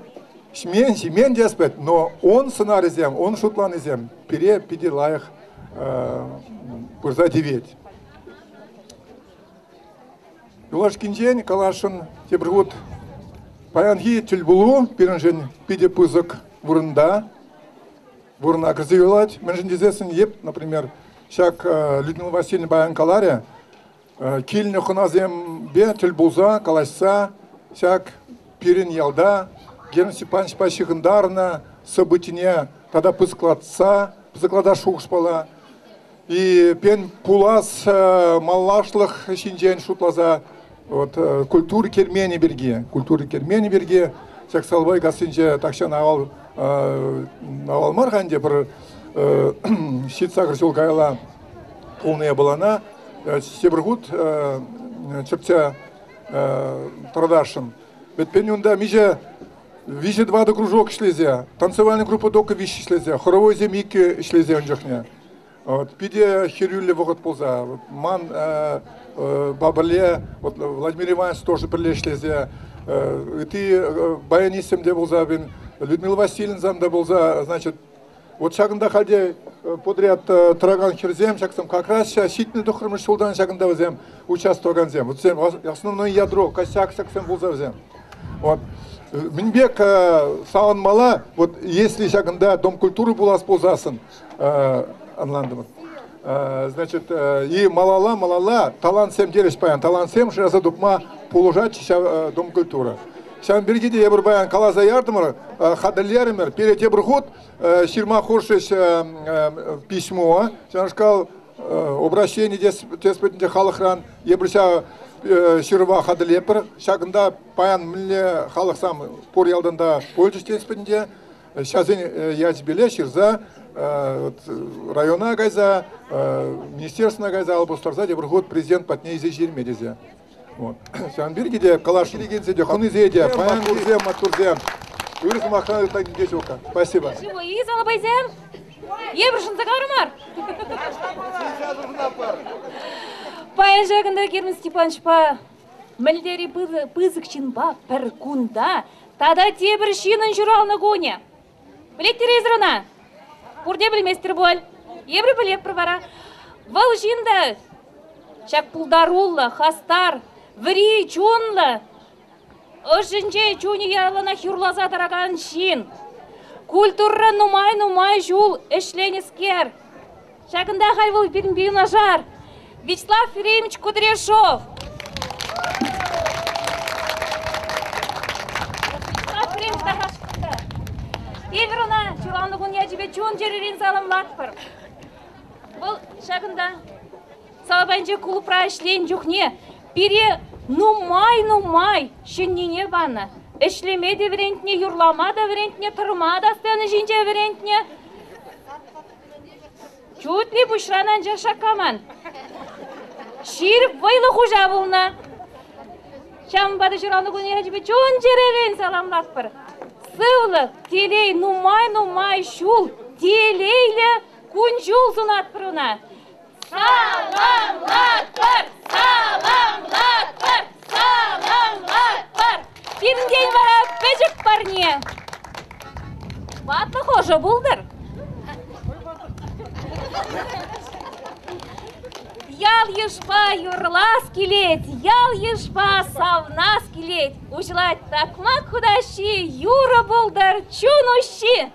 шмен деспет, но он сценаризем, он шутланизем, пере пиделаях пырза девять. Юлашкинжен калашын тебргут паянги тюльбулу пиренжен пиде пызык вурында, вурна крзывелать, менжен дезесен еп, например, шак Людмила Васильевна баян каларе, кильны хуназем бе тюльбулза, калашса, шак пирен ялда, Герман Степанович пащихындарна, событине, тогда пызыкладса, пызыклада шухшпала, и пен пулас маллашлых шинжен шутлаза, вот культуры Кермени берге, сак салбай гасынже такшан авал марханде бір щитсагр сёлкайла полная балана, себіргут чыртя традашын. Ведь пен юнда миже виже двада кружок шлезе, танцевальная группа дока вищи шлезе, хоровой земики шлезе он жахне. Вот, пиде хирюле вогот полза, ман бабале, вот Владимир Иванович тоже прилешлезе, и ты баянисем де болза, Людмила Васильевна зам де болза, значит, вот шагында халде подряд траган хирзем, шагсам как раз щитный дохрымыш шулдан шагында возем, участвован зем, вот зем, основное ядро, косяк шагсам болза взем. Вот. Минбек сауан мала, вот если шагында дом культуры была сползасын, анландым. Значит, и малала, талант сем дереш паян, талант сем шраза дупма положать дом культуры. Шам бергиде ебір баян калаза ярдымыр, хадалерімір, перед ебір ход, ширма хоршеш письмо, шанышкал обращение деспетінде халықран, ебірша ширва хадалепір, шагында паян мілі халық сам пор ялдында польчыш деспетінде, шазын ячбеле ширза, района гайза, министерственная гайза, албустарза, ебір ход президент патне изе жермедезе. Шанбиргиде, Калашилигензеде, Хунизеде, Паянгурзем, Матурзем. Юрис Махану Тагидечука. Спасибо. И залабайзем. Ебршин загармар. Паян жагында Герман Степанович па мілдері пызықшын ба пір күнда, тада тебір шинын жүралны гоне. Білеттер езіріна. Бұрде білместір бол. Ебір білеп бір бара. Вал жинда шак пулдарулла, хастар, ври чунла, Ошынче чуни ялана хюрлаза тараган шин. Культура нумай жул эшленискер. Шагында хайвыл бирнбиюнажар. Вячеслав Феремович Кудряшов. Вячеслав Феремович тахашкында. Эверона чуранлыгын яжибе чон жерерин саламлатпыр. Бұл шагында салабайынче кулупра ишлен жухне. Бире нумай шиннине баны. Эшлеме де верентне, юрлама да верентне, тұрма да станы жинже верентне. Чуть ли бушранан жашакаман. Ширіп вайлы хужа болна. Шамбады жұраны күні әжібе чон жеререн саламлатпыр. Сывлы, телей, нумай шул, телейлі күн жул сунатпырына. Саламлатпыр, саламлатпыр, саламлатпыр. Бірінден бара бәжік бар не? Батлы қожа болдыр. Ял ешпа юрлас келет, ял ешпа савнас келет. Ужылать такмак худащи, юра болдыр, чунущи.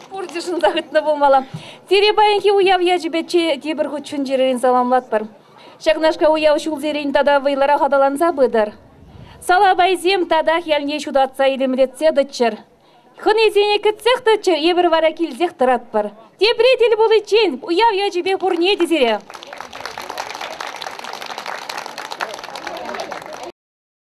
Пурдишын зағытны болмала. Теребайынки уяв яжібетче дебір хүтшін жерерін саламлат бар. Шағнашқа уяв шул зерейін тада вайлара қадаланса бұдар. Салабай зем тада хелне шудатса елімретсе дұтчыр. Хын езене кітсек дұтчыр, ебір вара келзек тұрат бар. Дебретел бұл için уяв яжібе бұрне дезере.